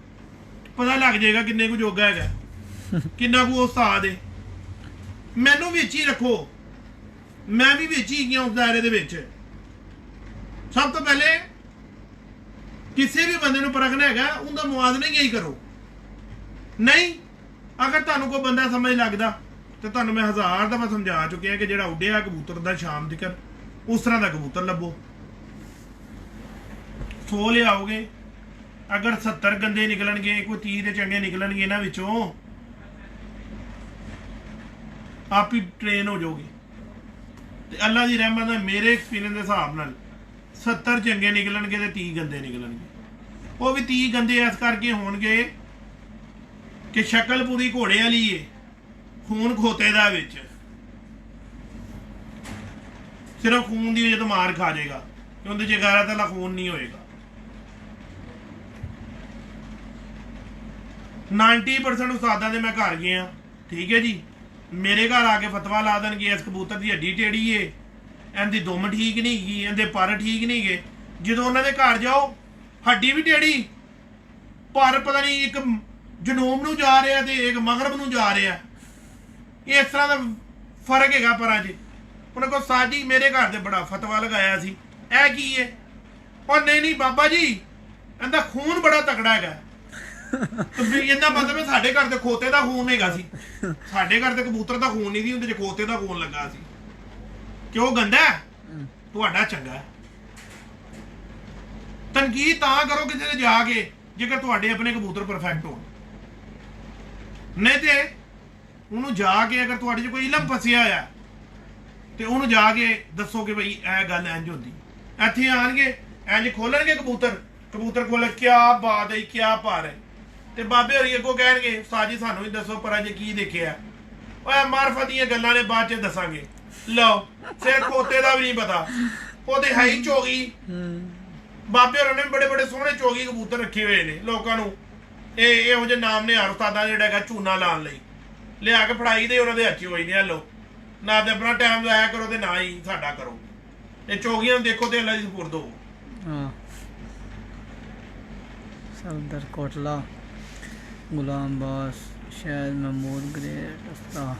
ਪਤਾ ਲੱਗ ਜਾਏਗਾ ਕਿੰਨੇ ਕੁ ਜੋਗਾ ਹੈਗਾ, ਕਿੰਨਾ ਕੁ ਉਸਤਾਦ ਹੈ। ਮੈਨੂੰ ਵਿੱਚ ਹੀ ਰੱਖੋ, ਮੈਂ ਵੀ ਵਿੱਚ ਹੀ ਗਿਆ ਉਸ ਦਾਇਰੇ ਦੇ ਵਿੱਚ। ਸਭ ਤੋਂ ਪਹਿਲੇ ਕਿਸੇ ਵੀ ਬੰਦੇ ਨੂੰ ਪਰਖਣਾ ਹੈਗਾ, ਉਹਦਾ ਮੁਆਜ਼ਨਾ ਹੀ ਕਰੋ। ਨਹੀਂ, ਅਗਰ ਤੁਹਾਨੂੰ ਕੋਈ ਬੰਦਾ ਸਮਝ ਲੱਗਦਾ ਤੇ ਤੁਹਾਨੂੰ ਮੈਂ 1000 ਦਫਾ ਸਮਝਾ ਚੁੱਕਿਆ ਕਿ ਜਿਹੜਾ ਉੱਡਿਆ ਕਬੂਤਰ ਦਾ ਸ਼ਾਮ ਤੱਕ, ਉਸ ਤਰ੍ਹਾਂ ਦਾ ਕਬੂਤਰ ਲੱਭੋ। 100 ਲਿਆਓਗੇ, ਅਗਰ 70 ਗੰਦੇ ਨਿਕਲਣਗੇ, ਕੋਈ 30 ਦੇ ਚੰਗੇ ਨਿਕਲਣਗੇ, ਇਹਨਾਂ ਵਿੱਚੋਂ ਆਪ ਹੀ ਟ੍ਰੇਨ ਹੋ ਜਾਓਗੇ। ਤੇ ਅੱਲਾ ਦੀ ਰਹਿਮਤ ਨਾਲ ਮੇਰੇ ਐਕਸਪੀਰੀਅੰਸ ਦੇ ਹਿਸਾਬ ਨਾਲ 70 ਚੰਗੇ ਨਿਕਲਣਗੇ ਤੇ 30 ਗੰਦੇ ਨਿਕਲਣਗੇ। ਉਹ ਵੀ 30 ਗੰਦੇ ਇਸ ਕਰਕੇ ਹੋਣਗੇ ਕਿ ਸ਼ਕਲ ਪੂਰੀ ਘੋੜੇ ਵਾਲੀ ਏ, ਖੂਨ ਖੋਤੇ ਦਾ ਵਿੱਚ, ਸਿਰਫ ਖੂਨ ਦੀ ਵਜ੍ਹਾ ਤੋਂ ਮਾਰ ਖਾ ਜਾਏਗਾ, ਉਹਦੇ ਚ ਗੈਰਤ ਵਾਲਾ ਖੂਨ ਨਹੀਂ ਹੋਏਗਾ। 90% ਉਸਤਾਦਾਂ ਦੇ ਮੈਂ ਘਰ ਗਿਆ, ਠੀਕ ਹੈ ਜੀ, ਮੇਰੇ ਘਰ ਆ ਕੇ ਫਤਵਾ ਲਾ ਦੇਣਗੇ ਇਸ ਕਬੂਤਰ ਦੀ ਹੱਡੀ ਟੇੜੀ ਏ, ਇਹਦੀ ਦੁੰਮ ਠੀਕ ਨਹੀਂ ਗਈ, ਇਹਦੇ ਪਰ ਠੀਕ ਨਹੀਂ ਗਏ। ਜਦੋਂ ਉਹਨਾਂ ਦੇ ਘਰ ਜਾਓ ਹੱਡੀ ਵੀ ਟੇੜੀ, ਪਰ ਪਤਾ ਨਹੀਂ ਇੱਕ ਜਨੂਬ ਨੂੰ ਜਾ ਰਿਹਾ ਤੇ ਇੱਕ ਮਗਰਬ ਨੂੰ ਜਾ ਰਿਹਾ, ਇਸ ਤਰ੍ਹਾਂ ਦਾ ਫਰਕ ਹੈਗਾ ਪਰਾਂ 'ਚ। ਉਹਨਾਂ ਕੋਲ ਸਾਡੀ ਮੇਰੇ ਘਰ ਦੇ ਬੜਾ ਫਤਵਾ ਲਗਾਇਆ ਸੀ, ਇਹ ਕੀ ਹੈ? ਉਹ ਨਹੀਂ ਬਾਬਾ ਜੀ ਇਹਦਾ ਖੂਨ ਬੜਾ ਤਕੜਾ ਹੈਗਾ। ਇਹਦਾ ਮਤਲਬ ਹੈ ਸਾਡੇ ਘਰ ਦੇ ਖੋਤੇ ਦਾ ਖੂਨ ਹੈਗਾ ਸੀ, ਸਾਡੇ ਘਰ ਦੇ ਕਬੂਤਰ ਦਾ ਖੂਨ ਨਹੀਂ ਸੀ, ਉਹਦੇ 'ਚ ਖੋਤੇ ਦਾ ਖੂਨ ਲੱਗਾ ਸੀ। ਕਿਉਂ ਗੰਦਾ ਤੁਹਾਡਾ ਚੰਗਾ? ਤਨਕੀਦ ਤਾਂ ਕਰੋ ਕਿਸੇ ਨੇ ਜਾ ਕੇ ਜੇਕਰ ਤੁਹਾਡੇ ਆਪਣੇ ਕਬੂਤਰ ਪਰਫੈਕਟ ਹੋਣ, ਨਹੀਂ ਤੇ ਉਹਨੂੰ ਜਾ ਕੇ ਅਗਰ ਤੁਹਾਡੇ 'ਚ ਕੋਈ ਇਲਮ ਫਸਿਆ ਆ ਤੇ ਉਹਨੂੰ ਜਾ ਕੇ ਦੱਸੋ ਕਿ ਬਈ ਇਹ ਗੱਲ ਇੰਝ ਹੁੰਦੀ। ਇੱਥੇ ਆਣਗੇ ਇੰਝ ਖੋਲਣਗੇ ਕਬੂਤਰ, ਕਬੂਤਰ ਖੋਲ ਕਿਆ ਬਾਤ ਹੈ, ਕਿਆ ਭਾਰ ਹੈ, ਤੇ ਬਾਬੇ ਹੋਰੀ ਅੱਗੋਂ ਕਹਿਣਗੇ ਸਾਜੀ ਸਾਨੂੰ ਵੀ ਦੱਸੋ ਪਰ ਅਜੇ ਕੀ ਦੇਖਿਆ। ਓਏ ਮਾਰਫਤ ਦੀਆਂ ਗੱਲਾਂ ਨੇ ਬਾਅਦ 'ਚ ਦੱਸਾਂਗੇ। ਲਓ ਸਿਰ ਖੋਤੇ ਦਾ ਵੀ ਨਹੀਂ ਪਤਾ, ਉਹਦੇ ਹੈ ਹੀ ਚੋਗੀ। ਬਾਬੇ ਹੋਰਾਂ ਨੇ ਬੜੇ ਬੜੇ ਸੋਹਣੇ ਚੋਗੀ ਕਬੂਤਰ ਰੱਖੇ ਹੋਏ ਨੇ ਲੋਕਾਂ ਨੂੰ, ਇਹ ਇਹੋ ਜਿਹੇ ਨਾਮ ਨੇ ਹਰ ਉਸਤਾਦਾਂ ਜਿਹੜਾ ਹੈਗਾ ਝੂਨਾ ਲਾਉਣ ਲਈ ਲਿਆ ਕੇ ਫੜਾਈ ਦੇ ਉਹਨਾਂ ਦੇ ਹੱਥ 'ਚ ਹੋਈ ਨੇ। ਲਓ ਨਾ ਤੇ ਆਪਣਾ ਟਾਈਮ ਲਾਇਆ ਕਰੋ ਤੇ ਨਾ ਹੀ ਸਾਡਾ ਕਰੋ। ਇਹ ਚੋਗੀਆਂ ਨੂੰ ਦੇਖੋ ਤੇ ਅੱਲਾ ਦੀ ਸਪੁਰਦ ਹੋ। हाँ सफदर कोटला गुलाम बास शायद महमूद ग्रेट उस्ताद।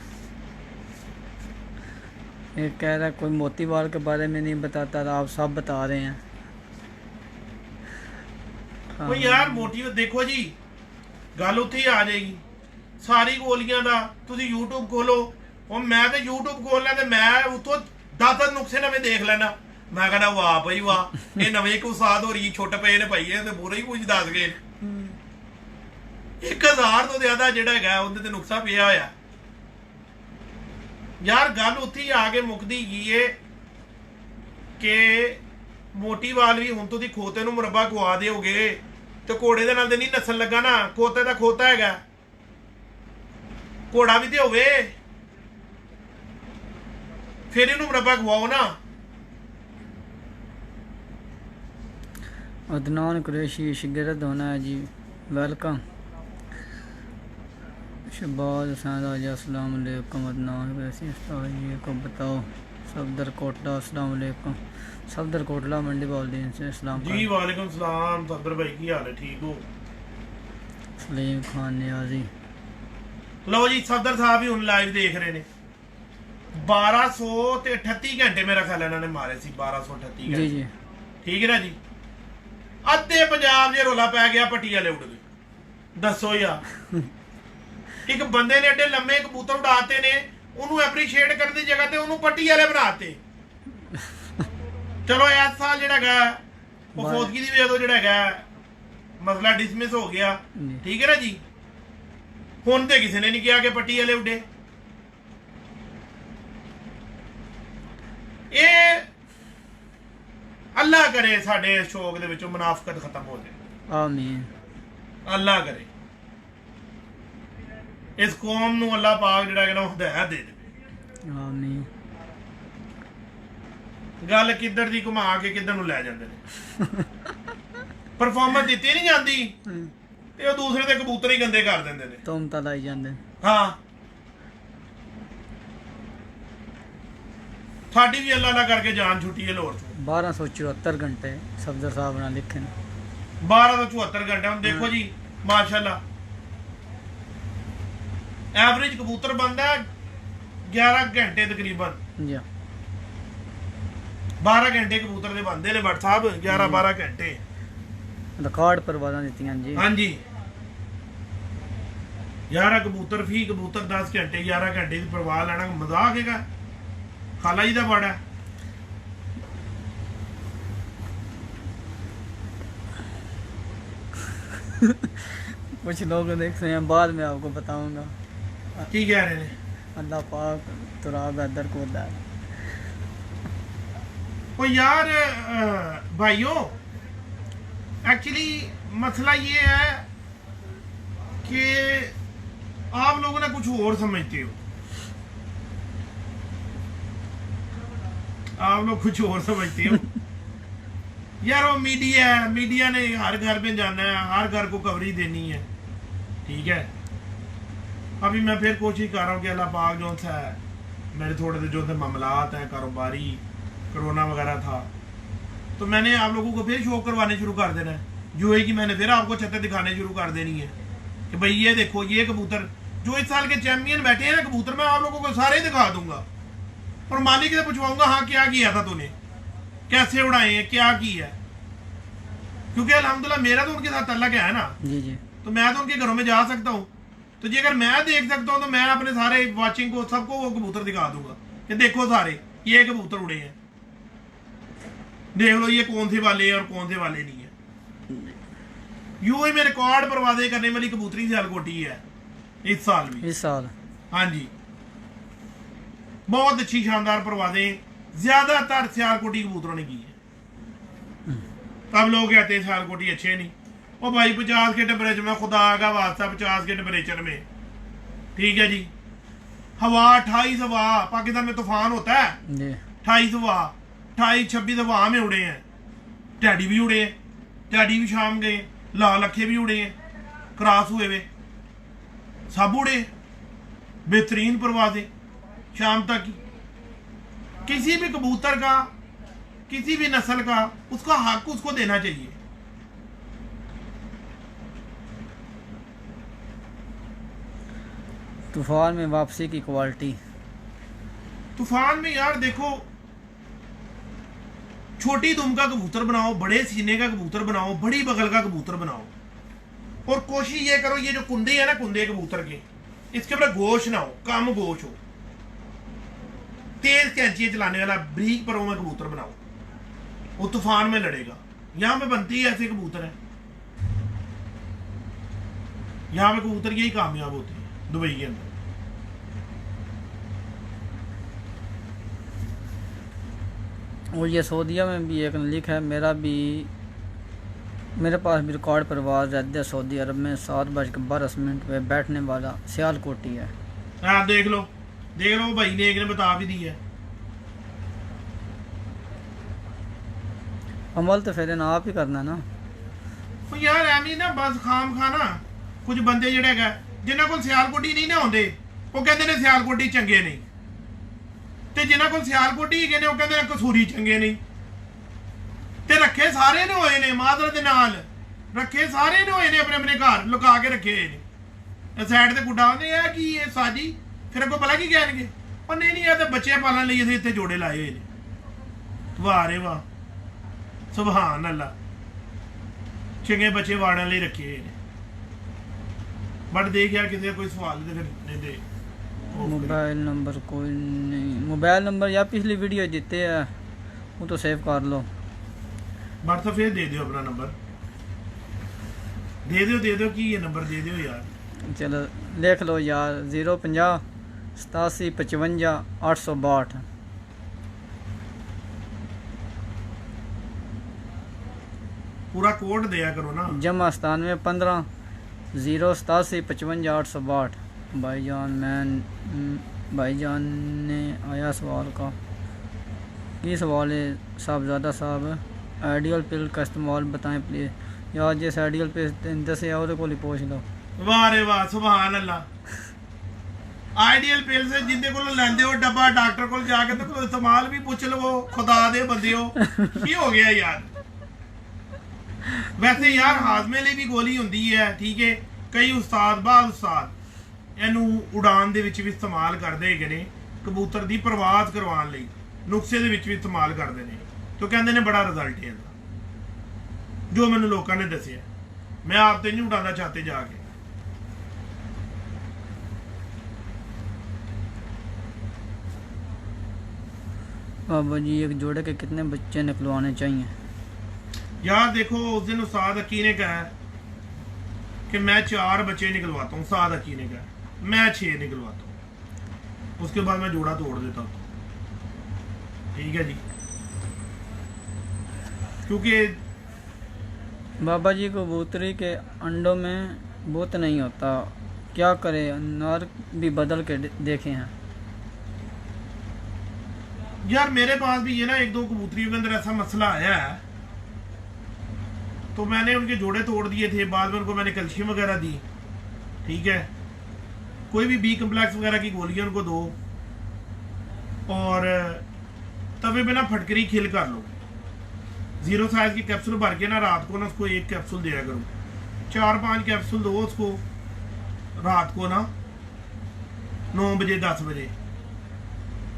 ये कह रहा है कोई मोतीवाल के बारे में नहीं बताता, आप सब बता रहे हैं। हाँ। ਉਹ ਯਾਰ ਮੋਟੀਵ ਦੇਖੋ ਜੀ, ਗੱਲ ਉੱਥੇ ਹੀ ਆ ਜਾਏਗੀ ਸਾਰੀ ਗੋਲੀਆਂ ਦਾ। ਤੁਸੀਂ YouTube ਖੋਲੋ, ਉਹ ਮੈਂ ਤੇ YouTube ਖੋਲਣਾ ਤੇ ਮੈਂ ਉੱਥੋਂ 10 ਨੁਕਸੇ ਨਵੇਂ ਦੇਖ ਲੈਣਾ। ਮੈਂ ਕਹਿੰਦਾ ਵਾਹ ਭਾਈ ਵਾਹ, ਇਹ ਨਵੇਂ ਕੋ ਉਸਤਾਦ ਹੋ ਰਹੀ ਛੁੱਟ ਪਏ ਨੇ ਭਾਈ, ਇਹ ਤੇ ਬੁਰਾ ਹੀ ਕੁਝ ਦੱਸ ਗਏ। 1000 ਤੋਂ ਜ਼ਿਆਦਾ ਜਿਹੜਾ ਹੈਗਾ ਉਹਦੇ ਤੇ ਨੁਕਸਾ ਪਿਆ ਹੋਇਆ। ਯਾਰ ਗੱਲ ਉੱਥੇ ਹੀ ਆ ਕੇ ਮੁੱਕਦੀ ਗਈ ਏ ਕਿ ਮੋਟੀਵਾਲ ਵੀ ਹੁਣ ਤੁਸੀਂ ਖੋਤੇ ਨੂੰ ਮੁਰੱਬਾ ਖਵਾ ਦਿਓਗੇ ਤੇ ਘੋੜੇ ਦੇ ਨਾਲ ਤੇ ਨਹੀਂ ਨਸਲ ਲੱਗਾ ਨਾ। ਖੋਤੇ ਦਾ ਖੋਤਾ ਹੈਗਾ, ਘੋੜਾ ਵੀ ਤੇ ਹੋਵੇ, ਫਿਰ ਇਹਨੂੰ ਮੁਰੱਬਾ ਖਵਾਓ ਨਾ। अदनान कुरैशी शिगरत होना है जी, वेलकम। शहबाज हुसैन जी अस्सलाम वालेकुम। अदनान कुरैशी उस्ताद जी को बताओ। सफदर कोटला अस्सलाम वालेकुम। सफदर कोटला मंडी बाउद्दीन से अस्सलाम जी वालेकुम सलाम। सफदर भाई की हाल है, ठीक हो? सलीम खान नियाजी। ਲਓ ਜੀ ਸਫਦਰ ਸਾਹਿਬ ਵੀ ਹੁਣ ਲਾਈਵ ਦੇਖ ਰਹੇ ਨੇ। 1200 ਤੇ 38 ਘੰਟੇ ਮੇਰਾ ਖਿਆਲ ਇਹਨਾਂ ਨੇ ਮਾਰੇ ਸੀ, 1238 ਘੰਟੇ। जी जी ਠੀਕ ਹੈ ਨਾ ਜੀ। ਅੱਧੇ ਪੰਜਾਬ ਜੇ ਰੋਲਾ ਪੈ ਗਿਆ ਪੱਟੀ ਵਾਲੇ ਉੱਡ ਗਏ। ਦੱਸੋ ਯਾਰ, ਇੱਕ ਬੰਦੇ ਨੇ ਐਡੇ ਲੰਮੇ ਕਬੂਤਰ ਉਡਾਤੇ ਨੇ, ਉਹਨੂੰ ਐਪਰੀਸ਼ੀਏਟ ਕਰਨ ਦੀ ਜਗ੍ਹਾ ਤੇ ਉਹਨੂੰ ਪੱਟੀ ਵਾਲੇ ਬਣਾਤੇ। ਚਲੋ ਇਸ ਸਾਲ ਜਿਹੜਾ ਹੈਗਾ ਉਹ ਫੌਜਗੀ ਦੀ ਵਜ੍ਹਾ ਤੋਂ ਜਿਹੜਾ ਹੈਗਾ ਮਸਲਾ ਡਿਸਮਿਸ ਹੋ ਗਿਆ, ਠੀਕ ਹੈ ਨਾ ਜੀ। ਹੁਣ ਤੇ ਕਿਸੇ ਨੇ ਨਹੀਂ ਕਿਹਾ ਕਿ ਪੱਟੀ ਵਾਲੇ ਉੱਡੇ। ਇਹ ਅੱਲਾ ਕਰੇ ਸਾਡੇ ਸ਼ੌਕ ਦੇ ਵਿੱਚੋਂ ਮੁਨਾਫਕਤ ਖਤਮ ਹੋ ਜਾਏ। आमीन। ਅੱਲਾ ਕਰੇ ਇਸ ਕੌਮ ਨੂੰ ਅੱਲਾ ਪਾਕ ਜਿਹੜਾ ਹੈਗਾ ਹਦਾਇਤ ਦੇ ਦੇ। आमीन। ਗੱਲ ਕਿੱਧਰ ਦੀ ਘੁਮਾ ਕੇ ਕਿੱਧਰ ਨੂੰ ਲੈ ਜਾਂਦੇ ਨੇ। ਪਰਫਾਰਮੈਂਸ ਦਿੱਤੀ ਨਹੀਂ ਜਾਂਦੀ ਤੇ ਉਹ ਦੂਸਰੇ ਦੇ ਕਬੂਤਰ ਹੀ ਗੰਦੇ ਕਰ ਦਿੰਦੇ ਨੇ। तुम तलाई जाते ਹਾਂ ਸਾਡੀ ਵੀ ਅੱਲਾ ਕਰਕੇ ਜਾਨ ਛੁੱਟੀ ਹੈ ਲਾਹੌਰ ਤੋਂ। 1274 घंटे सफदर साहब ने लिखे ने। 12 ਤੋਂ 74 ਘੰਟੇ। ਹੁਣ ਦੇਖੋ ਜੀ ਮਾਸ਼ਾਅੱਲਾ ਐਵਰੇਜ ਕਬੂਤਰ ਬੰਦਾ 11 ਘੰਟੇ ਤਕਰੀਬਨ। जी 12 ਘੰਟੇ ਕਬੂਤਰ ਦੇ ਬੰਦੇ ਨੇ ਭੱਟ ਸਾਹਿਬ, 11-12 ਘੰਟੇ। रिकॉर्ड परवाज़ां दित्तियां जी। ਹਾਂਜੀ 11 ਕਬੂਤਰ ਫੀ ਕਬੂਤਰ 10 ਘੰਟੇ 11 ਘੰਟੇ ਦੀ ਪਰਵਾਹ ਲੈਣਾ ਮਜ਼ਾਕ ਹੈਗਾ। ਖਾਲਾ ਜੀ ਦਾ ਬੜਾ कुछ लोग देख रहे हैं, बाद में आपको बताऊंगा। ਕੀ ਕਹਿ ਰਹੇ ਨੇ। अल्लाह पाक तुराब अदर को दा। ओ यार भाइयों, एक्चुअली मसला ये है कि आप लोगों ने कुछ और समझते हो, आप लोग कुछ और समझते हो। यार वो मीडिया है, मीडिया ने हर घर में जाना है, हर घर को कवरेज देनी है। ठीक है। अभी मैं फिर कोशिश कर रहा हूँ कि अल्लाह पाक जो सा है मेरे थोड़े से जो थे मामलात हैं कारोबारी, कोरोना वगैरह था, तो मैंने आप लोगों को फिर शो करवाने शुरू कर देना है। यूएई की मैंने फिर आपको छतें दिखाने शुरू कर देनी है कि भाई ये देखो ये कबूतर जो इस साल के चैंपियन बैठे हैं ना कबूतर, मैं आप लोगों को सारे दिखा दूंगा और मालिक से पूछवाऊंगा हाँ क्या किया था तूने, कैसे उड़ाए हैं, क्या किया है। क्योंकि अल्हम्दुलिल्लाह मेरा तो उनके साथ ताल्लुक है ना, जी जी। तो मैं तो उनके घरों में जा सकता हूँ। तो जी अगर मैं देख सकता हूँ तो मैं अपने सारे वाचिंग को सबको वो कबूतर दिखा दूंगा कि देखो सारे ये कबूतर उड़े हैं, देख लो ये कौन से वाले हैं और कौन से वाले नहीं है। यूएई में रिकॉर्ड परवाज़ें करने वाली कबूतरी सियालकोटी है इस साल भी। इस साल हाँ जी, बहुत अच्छी शानदार परवाज़ें ज्यादातर सियालकोटी कबूतरों ने की है। अब लोग कहते हैं सियालकोटी अच्छे नहीं। ओ भाई 50 के टेम्परेचर में, खुदा का वास्ता 50 के टेम्परेचर में, ठीक है जी, हवा 28 हवा, पाकिस्तान में तूफान होता है जी, 28 हवा, 28-26 हवा में उड़े हैं। टैडी भी उड़े हैं, टैडी भी शाम गए, लाल अखे भी उड़े हैं, क्रॉस हुए हुए सब उड़े, बेहतरीन परवाज़ें शाम तक की। किसी भी कबूतर का, किसी भी नस्ल का उसका हक उसको देना चाहिए। तूफान में वापसी की क्वालिटी। तूफान में यार देखो, छोटी दुम का कबूतर बनाओ, बड़े सीने का कबूतर बनाओ, बड़ी बगल का कबूतर बनाओ, और कोशिश ये करो ये जो कुंदे है ना कुंदे कबूतर के, इसके ऊपर गोश ना हो, कम गोश हो, तेज कैंची चलाने वाला ब्रीक परों में कबूतर बनाओ, वो तूफान में लड़ेगा। यहाँ पे बनती है ऐसे कबूतर है, यहाँ पे कबूतर यही कामयाब होते हैं दुबई के अंदर। और ये सऊदीया में भी एक लिख है, मेरे पास भी रिकॉर्ड परवाज़ रहते सऊदी अरब में 7:12 पे बैठने वाला सियालकोटी है। हाँ देख लो भाई ने एक ने बता भी दी है। अमल तो फिर ना आप ही करना ना। ਉਹ ਯਾਰ ਐਵੇਂ ਨਾ ਬਸ ਖਾਮ ਖਾਣਾ ਕੁਝ ਬੰਦੇ ਜਿਹੜੇ ਹੈਗਾ ਜਿਨ੍ਹਾਂ ਕੋਲ ਸਿਆਲਕੋਟੀ ਨਹੀਂ ਨਾ ਆਉਂਦੇ ਉਹ ਕਹਿੰਦੇ ਨੇ ਸਿਆਲਕੋਟੀ ਚੰਗੇ ਨਹੀਂ, ਤੇ ਜਿਨ੍ਹਾਂ ਕੋਲ ਸਿਆਲਕੋਟੀ ਹੈਗੇ ਨੇ ਉਹ ਕਹਿੰਦੇ ਨੇ ਕਸੂਰੀ ਚੰਗੇ ਨਹੀਂ। ਤੇ ਰੱਖੇ ਸਾਰੇ ਨੇ ਹੋਏ ਨੇ ਮਾਦਰ ਦੇ ਨਾਲ, ਰੱਖੇ ਸਾਰੇ ਨੇ ਹੋਏ ਨੇ ਆਪਣੇ ਆਪਣੇ ਘਰ ਲੁਕਾ ਕੇ ਰੱਖੇ ਹੋਏ ਨੇ। ਇਹ ਸਾਈਡ ਤੇ ਗੁੱਡਾ ਹੁੰਦੇ ਆ ਕੀ ਇਹ ਸਾਜੀ, ਫਿਰ ਅੱਗੋਂ ਭਲਾ ਕੀ ਕਹਿਣਗੇ, ਉਹ ਨਹੀਂ ਇਹ ਤਾਂ ਬੱਚੇ ਪਾਲਣ ਲਈ ਅਸੀਂ ਇੱਥੇ ਜੋੜੇ ਲਾਏ ਹੋਏ ਨੇ। ਵਾਹ ਰੇ ਵਾਹ, ਸੁਭਾਨ ਅੱਲਾ, ਚੰਗੇ ਬੱਚੇ ਵਾੜਨ ਲਈ ਰੱਖੇ ਹੋਏ ਨੇ। ਬਟ ਦੇਖਿਆ ਕਿਸੇ ਕੋਈ ਸਵਾਲ ਦੇ ਫਿਰ ਨਹੀਂ ਦੇ मोबाइल नंबर कोई नहीं, मोबाइल नंबर या पिछली वीडियो देते हैं वो तो सेव कर लो। बट तो फिर दे दो अपना नंबर, दे दो कि ये नंबर दे दो यार। चलो लिख लो यार, 050 87 55 862। पूरा कोड दिया करो ना। जमा 97 15 087 55 862। भाईजान ने आया सवाल का ये सवाल है साहबजादा साहब, आइडियल पिल का इस्तेमाल बताएं प्लीज़। यार जिस आइडियल पे दसे और को पूछ लो। वाह रे वाह, सुभान अल्लाह। आइडियल पिल से जिंदे को लेंदे हो डब्बा डॉक्टर को जाके तो इस्तेमाल भी पूछ लो, खुदा दे बंदे हो की हो गया यार। वैसे यार हाजमे लिए भी गोली होंगी है, ठीक है। कई उस्ताद बाद उस्ताद ਇਹਨੂੰ ਉਡਾਨ ਦੇ ਵਿੱਚ ਵੀ ਇਸਤੇਮਾਲ ਕਰਦੇ ਹੈਗੇ ਨੇ, ਕਬੂਤਰ ਦੀ ਪ੍ਰਵਾਜ਼ ਕਰਵਾਉਣ ਲਈ ਨੁਕਸੇ ਦੇ ਵਿੱਚ ਵੀ ਇਸਤੇਮਾਲ ਕਰਦੇ ਨੇ, ਤੇ ਕਹਿੰਦੇ ਨੇ ਬੜਾ ਰਿਜ਼ਲਟ ਹੈ ਇਹਦਾ, ਜੋ ਮੈਨੂੰ ਲੋਕਾਂ ਨੇ ਦੱਸਿਆ। ਮੈਂ ਆਪ ਤੇ ਨਹੀਂ ਉਡਾਉਂਦਾ ਛਾਤੇ ਜਾ ਕੇ। बाबा जी एक जोड़े के कितने बच्चे निकलवाने चाहिए? यार देखो उस दिन उस्ताद अकी ने कहा कि मैं 4 बच्चे निकलवाता हूँ, उस्ताद अकी ने कहा मैं 6 निकलवाता हूँ, उसके बाद मैं जोड़ा तोड़ देता हूँ, ठीक है जी। क्योंकि बाबा जी कबूतरी के अंडों में बुत नहीं होता, क्या करें? नर भी बदल के देखे हैं। यार मेरे पास भी ये ना 1-2 कबूतरियों के अंदर ऐसा मसला आया है, तो मैंने उनके जोड़े तोड़ दिए थे, बाद में उनको मैंने कैल्शियम वगैरह दी, ठीक है। कोई भी बी कम्प्लेक्स वगैरह की गोलियां उनको दो और तवे पे ना फटकरी खिल कर लो। 0 साइज की कैप्सूल भर के ना रात को ना उसको 1 कैप्सूल दिया करो, 4-5 कैप्सूल दो उसको रात को ना 9 बजे 10 बजे,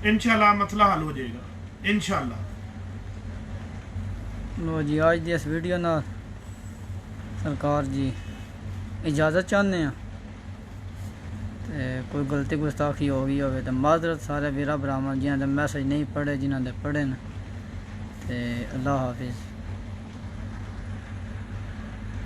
इंशाल्लाह मसला हल हो जाएगा इंशाल्लाह। लो जी आज दी इस वीडियो ना सरकार जी इजाज़त चाहते हैं ते कोई गलती गुस्ताखी हो गई होवे तो माजरत सारे वीरा भरावां जिन्हां दे मैसेज नहीं पढ़े जिन्हां दे पढ़े न ते अल्लाह हाफिज़।